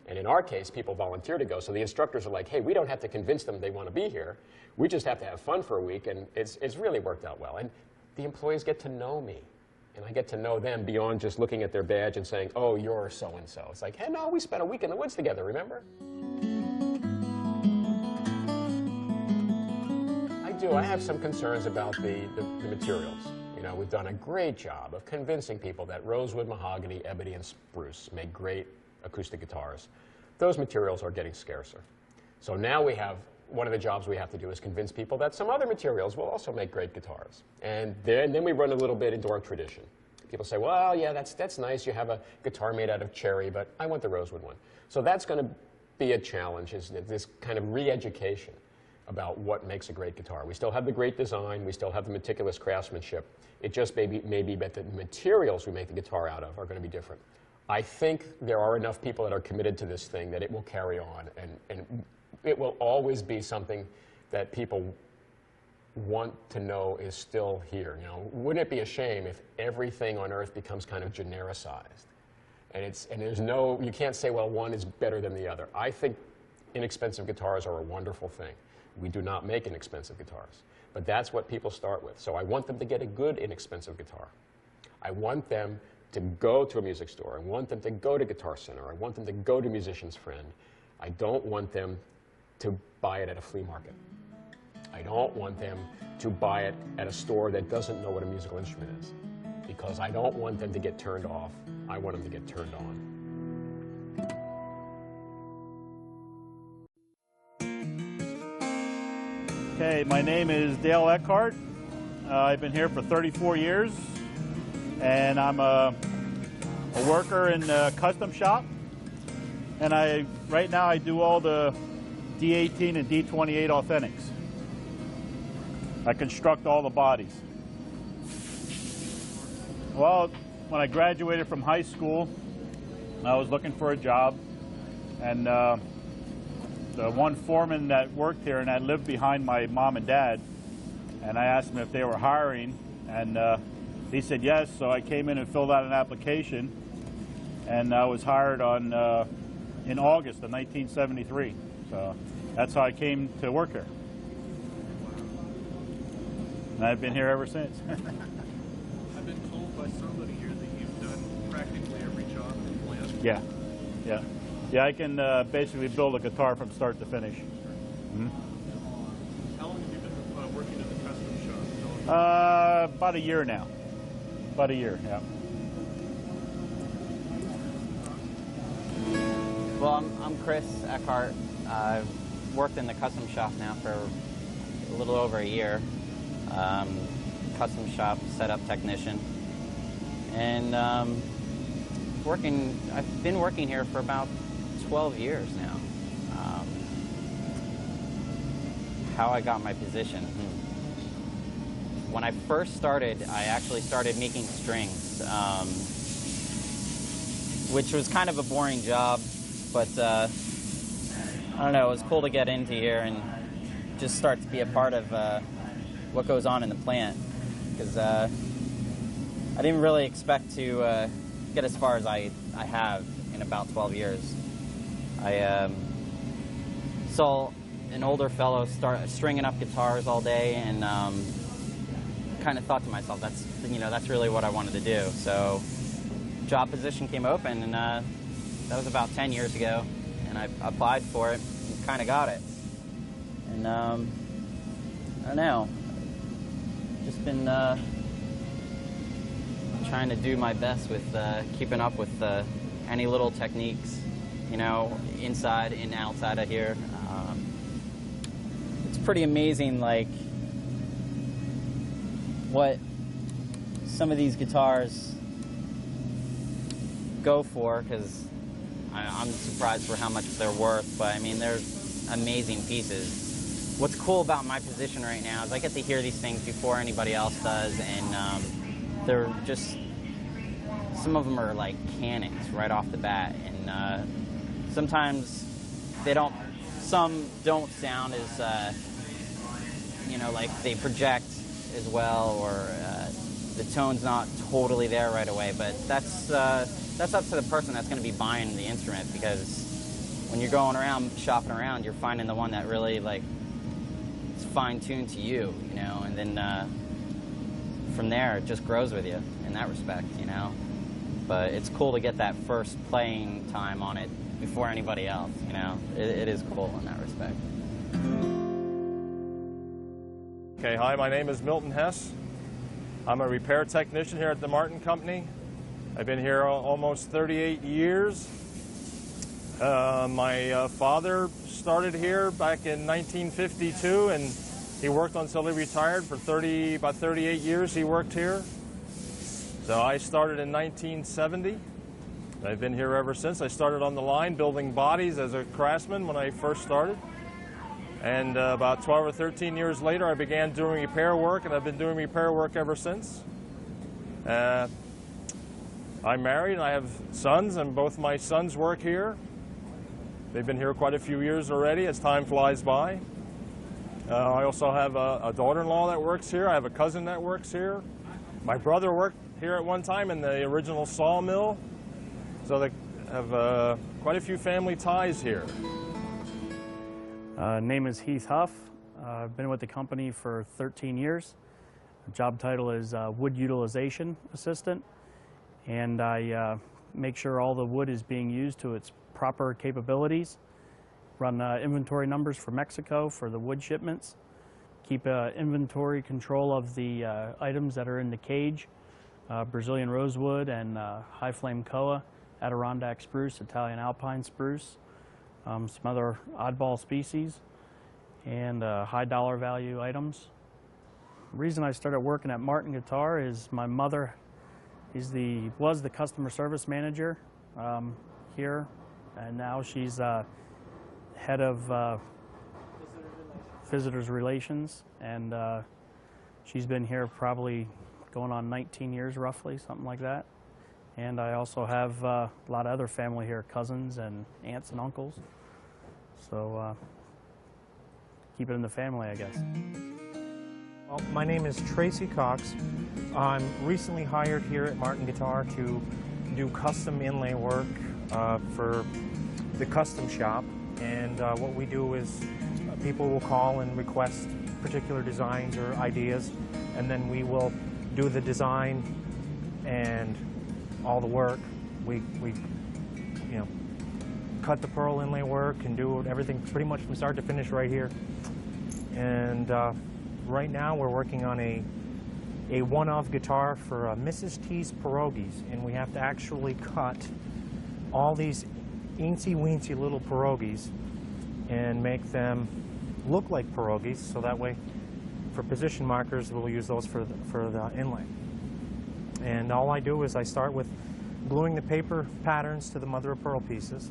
And in our case, people volunteer to go, so the instructors are like, hey, we don't have to convince them they want to be here. We just have to have fun for a week, and it's really worked out well. And the employees get to know me, and I get to know them beyond just looking at their badge and saying, oh, you're so-and-so. It's like, hey, no, we spent a week in the woods together, remember? I have some concerns about the materials. You know, we've done a great job of convincing people that rosewood, mahogany, ebony, and spruce make great acoustic guitars. Those materials are getting scarcer. So now we have, one of the jobs we have to do is convince people that some other materials will also make great guitars. And then we run a little bit into our tradition. People say, well, yeah, that's nice. You have a guitar made out of cherry, but I want the rosewood one. So that's going to be a challenge, isn't it? This kind of re-education about what makes a great guitar. We still have the great design. We still have the meticulous craftsmanship. It just may be that the materials we make the guitar out of are going to be different. I think there are enough people that are committed to this thing that it will carry on, and it will always be something that people want to know is still here. You know, wouldn't it be a shame if everything on earth becomes kind of genericized? And there's no, you can't say, well, one is better than the other. I think inexpensive guitars are a wonderful thing. We do not make inexpensive guitars, but that's what people start with. So I want them to get a good inexpensive guitar. I want them to go to a music store. I want them to go to Guitar Center. I want them to go to Musician's Friend. I don't want them to buy it at a flea market. I don't want them to buy it at a store that doesn't know what a musical instrument is, because I don't want them to get turned off. I want them to get turned on. Okay, my name is Dale Eckhart. I've been here for 34 years, and I'm a worker in a custom shop. And right now I do all the D18 and D28 Authentics. I construct all the bodies. Well, when I graduated from high school, I was looking for a job, and the one foreman that worked here and that lived behind my mom and dad, and I asked him if they were hiring, and he said yes, so I came in and filled out an application, and I was hired in August of 1973. So that's how I came to work here. And I've been here ever since. I've been told by somebody here that you've done practically every job in the plant. Yeah, yeah. Yeah, I can basically build a guitar from start to finish. Mm-hmm. How long have you been working in the custom shop? About a year now. About a year, yeah. Well, I'm Chris Eckhart. I've worked in the custom shop now for a little over a year. Custom shop setup technician. And I've been working here for about 12 years now. How I got my position. When I first started, I actually started making strings, which was kind of a boring job, but I don't know, it was cool to get into here and just start to be a part of what goes on in the plant, because I didn't really expect to get as far as I have in about 12 years. I saw an older fellow start stringing up guitars all day, and kind of thought to myself, that's really what I wanted to do. So job position came open, and that was about 10 years ago, and I applied for it and kind of got it. And I don't know, just been trying to do my best with keeping up with any little techniques, you know, inside and outside of here. It's pretty amazing, like, what some of these guitars go for, because I'm surprised for how much they're worth, but I mean, they're amazing pieces. what's cool about my position right now is I get to hear these things before anybody else does, and they're just, some of them are like cannons right off the bat, and sometimes some don't sound as, you know, like they project as well, or the tone's not totally there right away, but that's up to the person that's going to be buying the instrument, because when you're going around, shopping around, you're finding the one that really, like, is fine-tuned to you, you know, and then from there, it just grows with you in that respect, you know. But it's cool to get that first playing time on it before anybody else, you know. It is cool in that respect. Okay, hi, my name is Milton Hess. I'm a repair technician here at the Martin Company. I've been here almost 38 years. My father started here back in 1952, and he worked until he retired. For about 38 years he worked here. So I started in 1970. I've been here ever since. I started on the line building bodies as a craftsman when I first started. And about 12 or 13 years later, I began doing repair work, and I've been doing repair work ever since. I'm married, and I have sons, and both my sons work here. They've been here quite a few years already as time flies by. I also have a daughter-in-law that works here. I have a cousin that works here. My brother worked here at one time in the original sawmill. So they have quite a few family ties here. Name is Heath Huff. I've been with the company for 13 years. The job title is Wood Utilization Assistant, and I make sure all the wood is being used to its proper capabilities. Run inventory numbers for Mexico for the wood shipments. Keep inventory control of the items that are in the cage. Brazilian rosewood and high flame koa, Adirondack spruce, Italian alpine spruce. Some other oddball species, and high dollar value items. The reason I started working at Martin Guitar is my mother was the customer service manager here, and now she's head of visitors relations, and she's been here probably going on 19 years roughly, something like that. And I also have a lot of other family here, cousins and aunts and uncles. So keep it in the family, I guess. Well, my name is Tracy Cox. I'm recently hired here at Martin Guitar to do custom inlay work for the custom shop. And what we do is people will call and request particular designs or ideas, and then we will do the design and all the work. We you know, cut the pearl inlay work and do everything pretty much from start to finish right here. And right now we're working on a one-off guitar for Mrs. T's Pierogies, and we have to actually cut all these eensy-weensy little pierogies and make them look like pierogies, so that way for position markers we'll use those for the inlay. And all I do is I start with gluing the paper patterns to the mother of pearl pieces,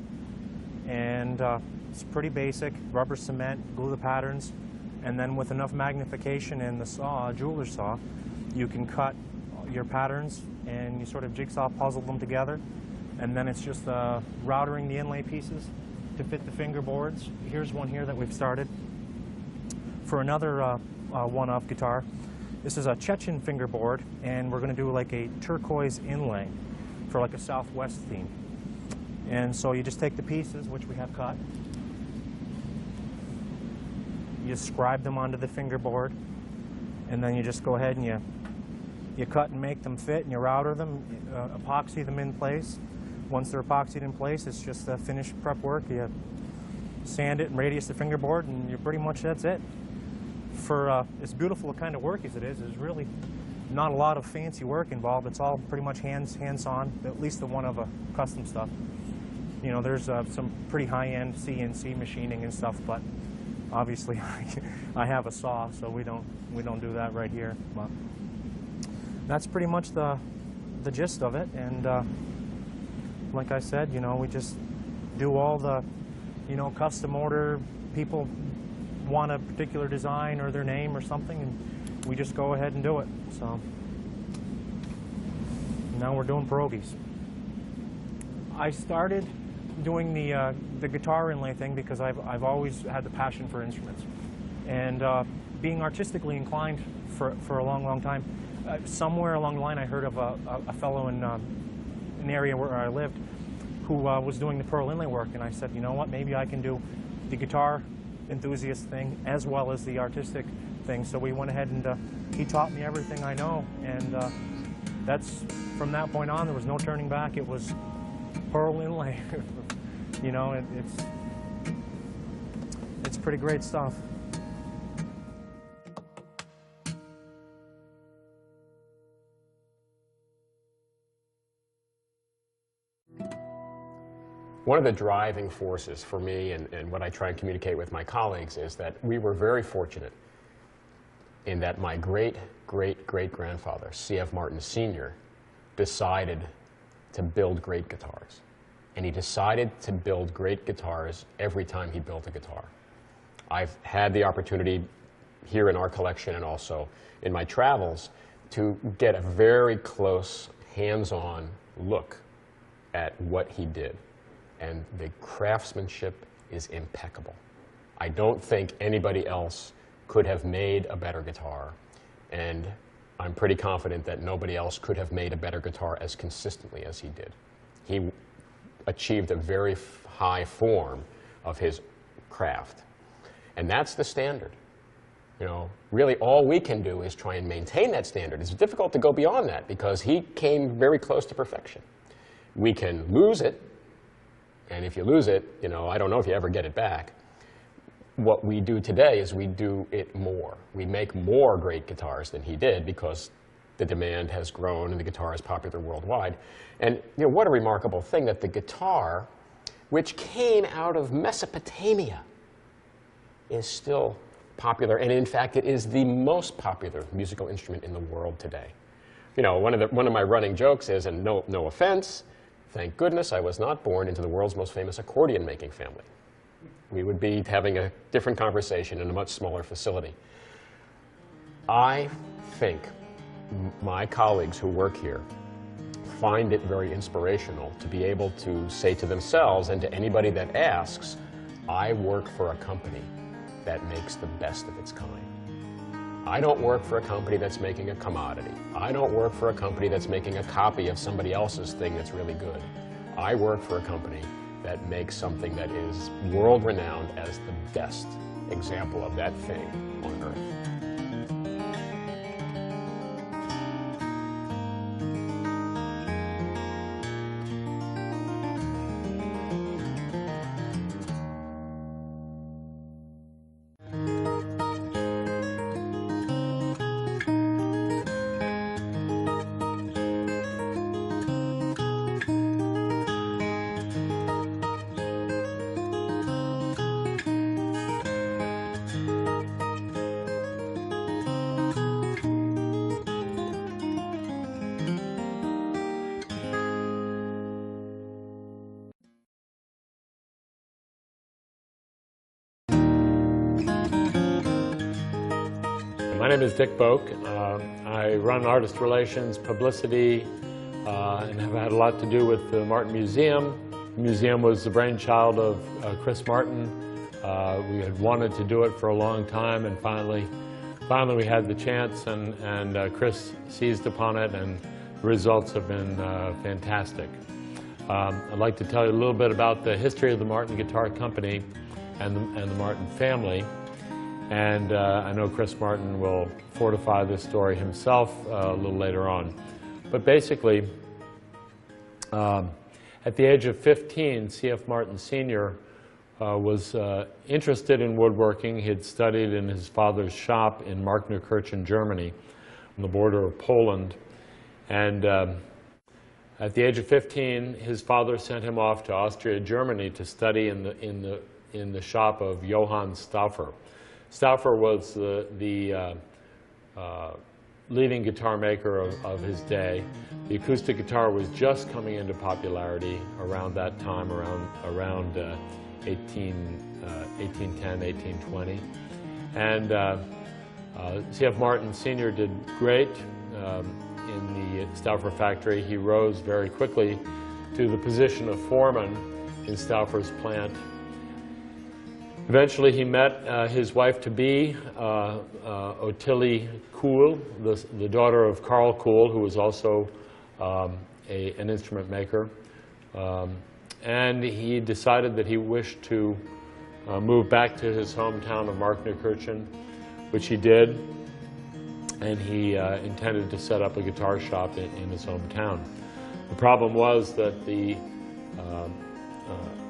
and it's pretty basic. Rubber cement, glue the patterns, and then with enough magnification in the saw, a jeweler's saw, you can cut your patterns and you sort of jigsaw puzzle them together, and then it's just routering the inlay pieces to fit the fingerboards. Here's one here that we've started for another one-off guitar. This is a Chechen fingerboard, and we're going to do like a turquoise inlay for like a Southwest theme. And so you just take the pieces, which we have cut, you scribe them onto the fingerboard, and then you just go ahead and you cut and make them fit, and you router them, epoxy them in place. Once they're epoxied in place, it's just the finished prep work. You sand it and radius the fingerboard, and you're pretty much, that's it. For as beautiful a kind of work as it is, there's really not a lot of fancy work involved. It's all pretty much hands-on, at least the one of a custom stuff. You know, there's some pretty high-end CNC machining and stuff, but obviously I have a saw, so we don't do that right here. But that's pretty much the gist of it. And like I said, you know, we just do all the, you know, custom order. People want a particular particular design or their name or something, and we just go ahead and do it. So now we're doing pierogies. I started doing the guitar inlay thing because I've always had the passion for instruments, and being artistically inclined for a long time. Somewhere along the line, I heard of a fellow in an area where I lived who was doing the pearl inlay work, and I said, you know what, maybe I can do the guitar enthusiast thing as well as the artistic thing. So we went ahead and he taught me everything I know, and that's, from that point on, there was no turning back. It was pearl inlay. You know, it's pretty great stuff. One of the driving forces for me and what I try and communicate with my colleagues is that we were very fortunate in that my great-great-great-grandfather, C.F. Martin Sr., decided to build great guitars. And he decided to build great guitars every time he built a guitar. I've had the opportunity here in our collection and also in my travels to get a very close, hands-on look at what he did. And the craftsmanship is impeccable. I don't think anybody else could have made a better guitar, and I'm pretty confident that nobody else could have made a better guitar as consistently as he did. He achieved a very high form of his craft, and that's the standard. You know, really all we can do is try and maintain that standard. It's difficult to go beyond that because he came very close to perfection. We can lose it, and if you lose it, you know, I don't know if you ever get it back. What we do today is we do it more. We make more great guitars than he did because the demand has grown and the guitar is popular worldwide. And you know, what a remarkable thing that the guitar, which came out of Mesopotamia, is still popular. And in fact, it is the most popular musical instrument in the world today. You know, one of my running jokes is, and no offense, thank goodness I was not born into the world's most famous accordion making family. We would be having a different conversation in a much smaller facility. I think my colleagues who work here find it very inspirational to be able to say to themselves and to anybody that asks, I work for a company that makes the best of its kind. I don't work for a company that's making a commodity. I don't work for a company that's making a copy of somebody else's thing that's really good. I work for a company that makes something that is world-renowned as the best example of that thing on earth. My name is Dick Boak. I run artist relations, publicity, and have had a lot to do with the Martin Museum. The museum was the brainchild of Chris Martin. We had wanted to do it for a long time, and finally we had the chance, and Chris seized upon it, and the results have been fantastic. I'd like to tell you a little bit about the history of the Martin Guitar Company and the Martin family. And I know Chris Martin will fortify this story himself a little later on. But basically, at the age of 15, C.F. Martin Sr. Was interested in woodworking. He had studied in his father's shop in Markneukirchen, Germany, on the border of Poland. And at the age of 15, his father sent him off to Austria, Germany to study in the shop of Johann Stauffer. Stauffer was the leading guitar maker of his day. The acoustic guitar was just coming into popularity around that time, around 1810, 1820. And C.F. Martin Sr. did great in the Stauffer factory. He rose very quickly to the position of foreman in Stauffer's plant. Eventually he met his wife-to-be, Ottilie Kuhl, the daughter of Carl Kuhl, who was also an instrument maker. And he decided that he wished to move back to his hometown of Markneukirchen, which he did, and he intended to set up a guitar shop in his hometown. The problem was that the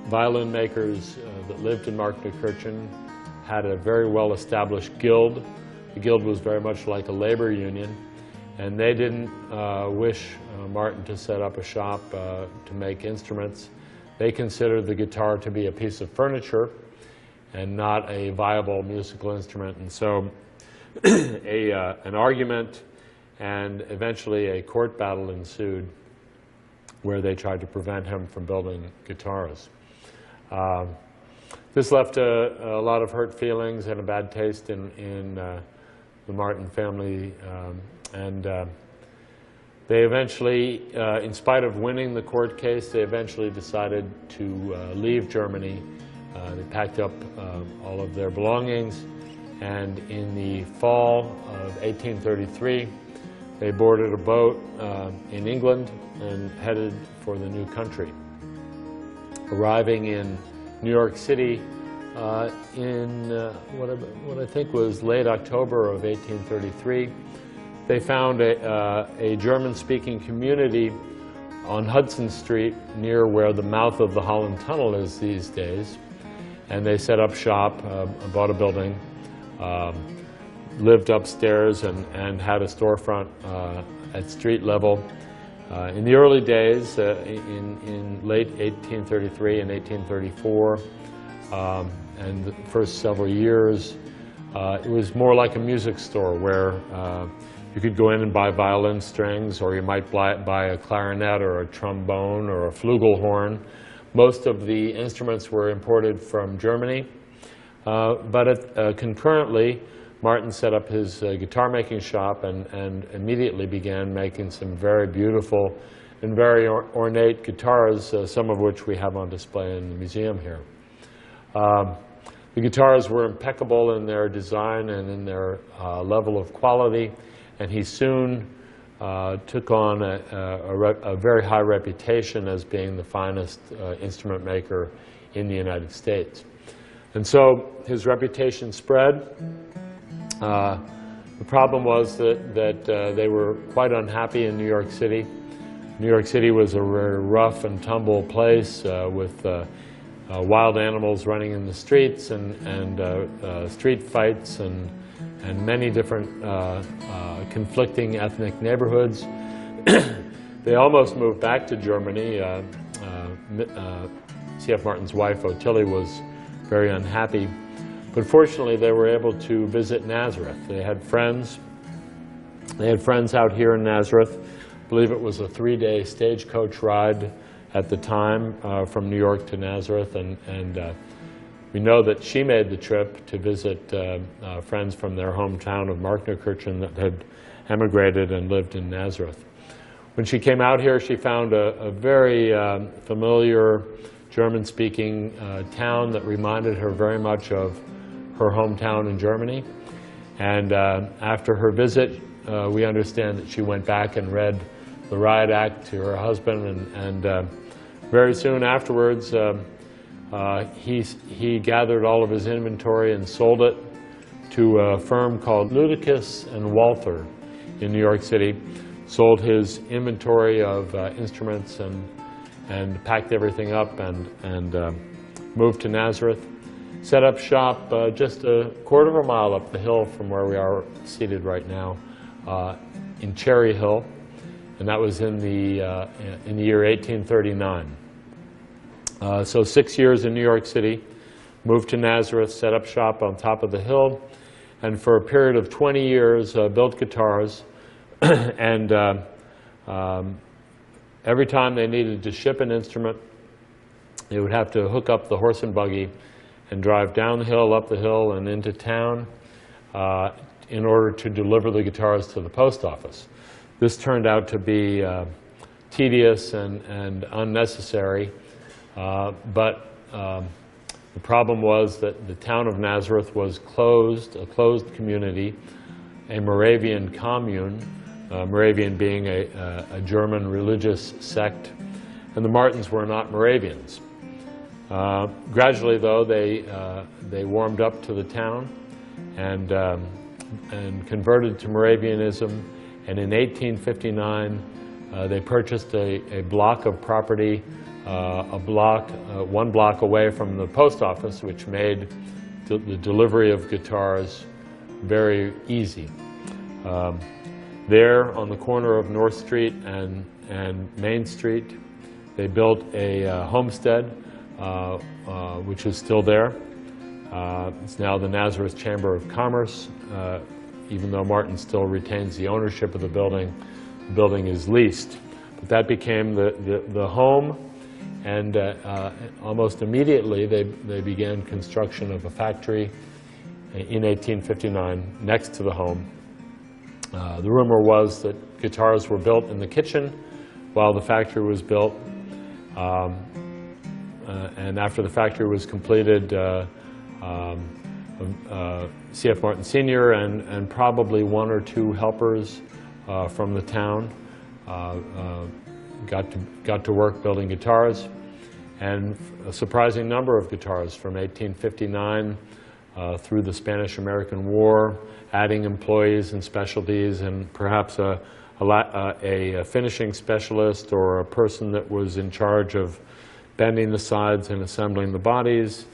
violin makers that lived in Markneukirchen had a very well-established guild. The guild was very much like a labor union, and they didn't wish Martin to set up a shop to make instruments. They considered the guitar to be a piece of furniture and not a viable musical instrument. And so an argument and eventually a court battle ensued where they tried to prevent him from building guitars. This left a lot of hurt feelings and a bad taste in the Martin family. They eventually, in spite of winning the court case, they eventually decided to leave Germany. They packed up all of their belongings, and in the fall of 1833, they boarded a boat in England and headed for the new country. Arriving in New York City in what I think was late October of 1833, they found a German-speaking community on Hudson Street near where the mouth of the Holland Tunnel is these days. And they set up shop, bought a building, lived upstairs, and had a storefront at street level. In the early days, in late 1833 and 1834, and the first several years, it was more like a music store where you could go in and buy violin strings, or you might buy a clarinet or a trombone or a flugelhorn. Most of the instruments were imported from Germany, but concurrently, Martin set up his guitar-making shop and immediately began making some very beautiful and very ornate guitars, some of which we have on display in the museum here. The guitars were impeccable in their design and in their level of quality, and he soon took on a very high reputation as being the finest instrument maker in the United States. And so his reputation spread. The problem was that they were quite unhappy in New York City. New York City was a very rough and tumble place with wild animals running in the streets and street fights and many different conflicting ethnic neighborhoods. They almost moved back to Germany. C.F. Martin's wife, Ottilie, was very unhappy. But fortunately, they were able to visit Nazareth. They had friends. They had friends out here in Nazareth. I believe it was a 3-day stagecoach ride at the time from New York to Nazareth. And we know that she made the trip to visit friends from their hometown of Markneukirchen that had emigrated and lived in Nazareth. When she came out here, she found a very familiar German-speaking town that reminded her very much of her hometown in Germany. And after her visit, we understand that she went back and read the riot act to her husband, and very soon afterwards, he gathered all of his inventory and sold it to a firm called Ludicus and Walther in New York City. Sold his inventory of instruments and packed everything up and moved to Nazareth. Set up shop just a quarter of a mile up the hill from where we are seated right now in Cherry Hill, and that was in the year 1839. So 6 years in New York City, moved to Nazareth, set up shop on top of the hill, and for a period of 20 years built guitars. And every time they needed to ship an instrument, they would have to hook up the horse and buggy and drive down the hill, up the hill, and into town. in order to deliver the guitars to the post office. This turned out to be tedious and unnecessary, but the problem was that the town of Nazareth was closed, a closed community, a Moravian commune, Moravian being a German religious sect, and the Martins were not Moravians. Gradually, though, they warmed up to the town and converted to Moravianism, and in 1859 they purchased a block of property, one block away from the post office, which made the delivery of guitars very easy. There, on the corner of North Street and Main Street, they built a homestead, which is still there. It's now the Nazareth Chamber of Commerce. Even though Martin still retains the ownership of the building is leased. But that became the home, and almost immediately they began construction of a factory in 1859 next to the home. The rumor was that guitars were built in the kitchen while the factory was built, and after the factory was completed, C.F. Martin Sr. and probably one or two helpers from the town got to work building guitars, and a surprising number of guitars from 1859 through the Spanish-American War, adding employees and specialties, and perhaps a finishing specialist or a person that was in charge of bending the sides and assembling the bodies,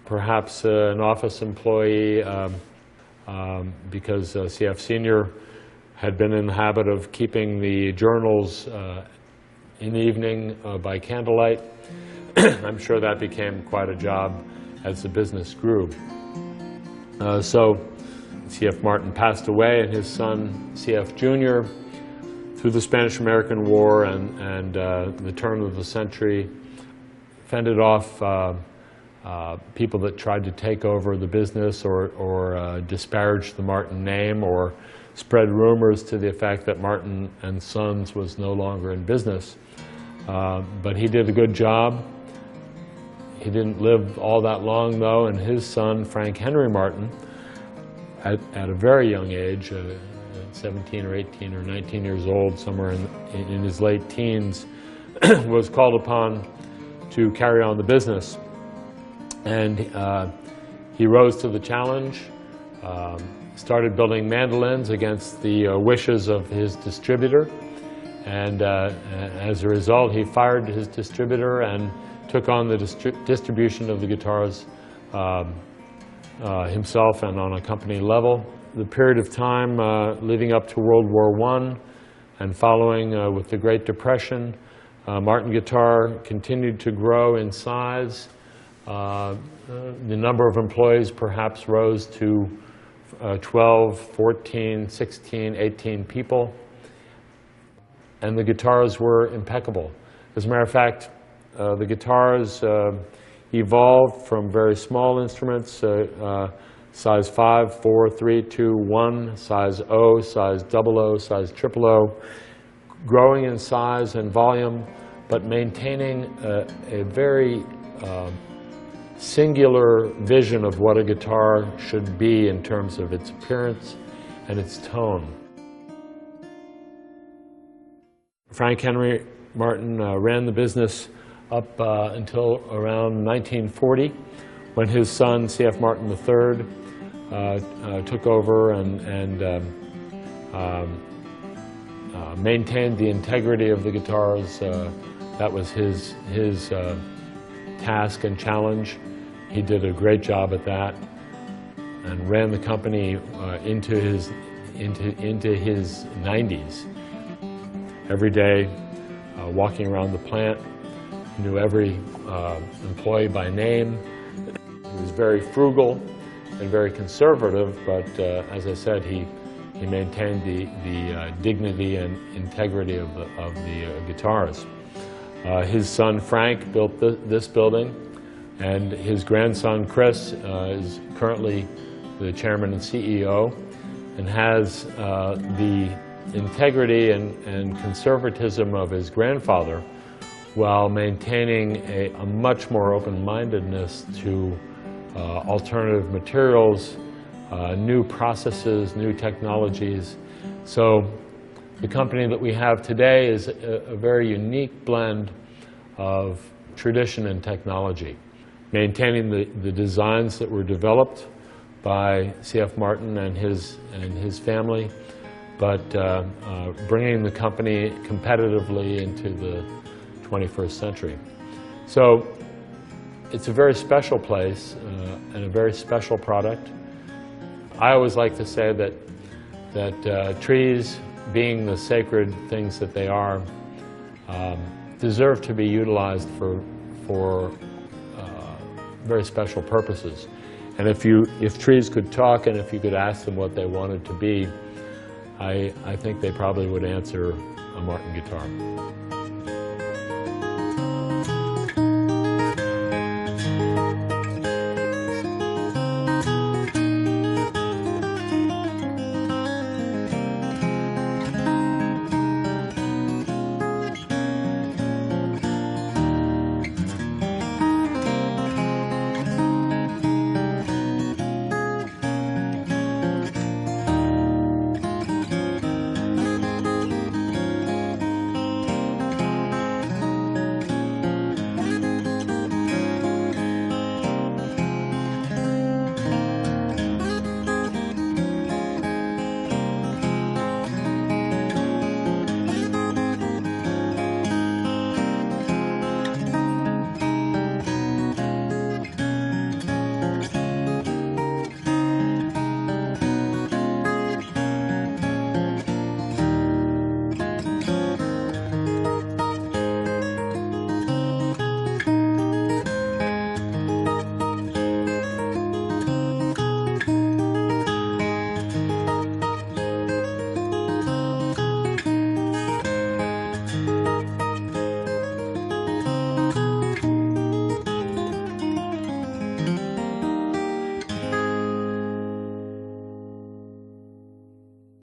perhaps an office employee, because C.F. Sr. had been in the habit of keeping the journals in the evening by candlelight. I'm sure that became quite a job as the business grew. So C.F. Martin passed away, and his son, C.F. Jr., through the Spanish-American War and the turn of the century, fended off people that tried to take over the business or disparage the Martin name or spread rumors to the effect that Martin and Sons was no longer in business. But he did a good job. He didn't live all that long, though, and his son, Frank Henry Martin, at a very young age, 17 or 18 or 19 years old, somewhere in his late teens, was called upon to carry on the business. And he rose to the challenge, started building mandolins against the wishes of his distributor. And as a result, he fired his distributor and took on the distribution of the guitars himself and on a company level. The period of time leading up to World War I and following with the Great Depression, Martin Guitar continued to grow in size. The number of employees perhaps rose to 12, 14, 16, 18 people. And the guitars were impeccable. As a matter of fact, the guitars evolved from very small instruments, size 5, 4, 3, 2, 1, size O, size double O, size triple O, growing in size and volume, but maintaining a very singular vision of what a guitar should be in terms of its appearance and its tone. Frank Henry Martin ran the business up until around 1940, when his son, C.F. Martin III, took over and maintained the integrity of the guitars. That was his task and challenge. He did a great job at that and ran the company into his 90s. Every day, walking around the plant, knew every employee by name. He was very frugal and very conservative, but as I said, he maintained the dignity and integrity of the guitars. His son Frank built this building, and his grandson Chris is currently the chairman and CEO, and has the integrity and conservatism of his grandfather while maintaining a much more open-mindedness to alternative materials, new processes, new technologies. So the company that we have today is a very unique blend of tradition and technology, maintaining the designs that were developed by C.F. Martin and his family, but bringing the company competitively into the 21st century. So it's a very special place and a very special product. I always like to say that trees, being the sacred things that they are, deserve to be utilized for very special purposes. And if trees could talk and if you could ask them what they wanted to be, I think they probably would answer a Martin guitar.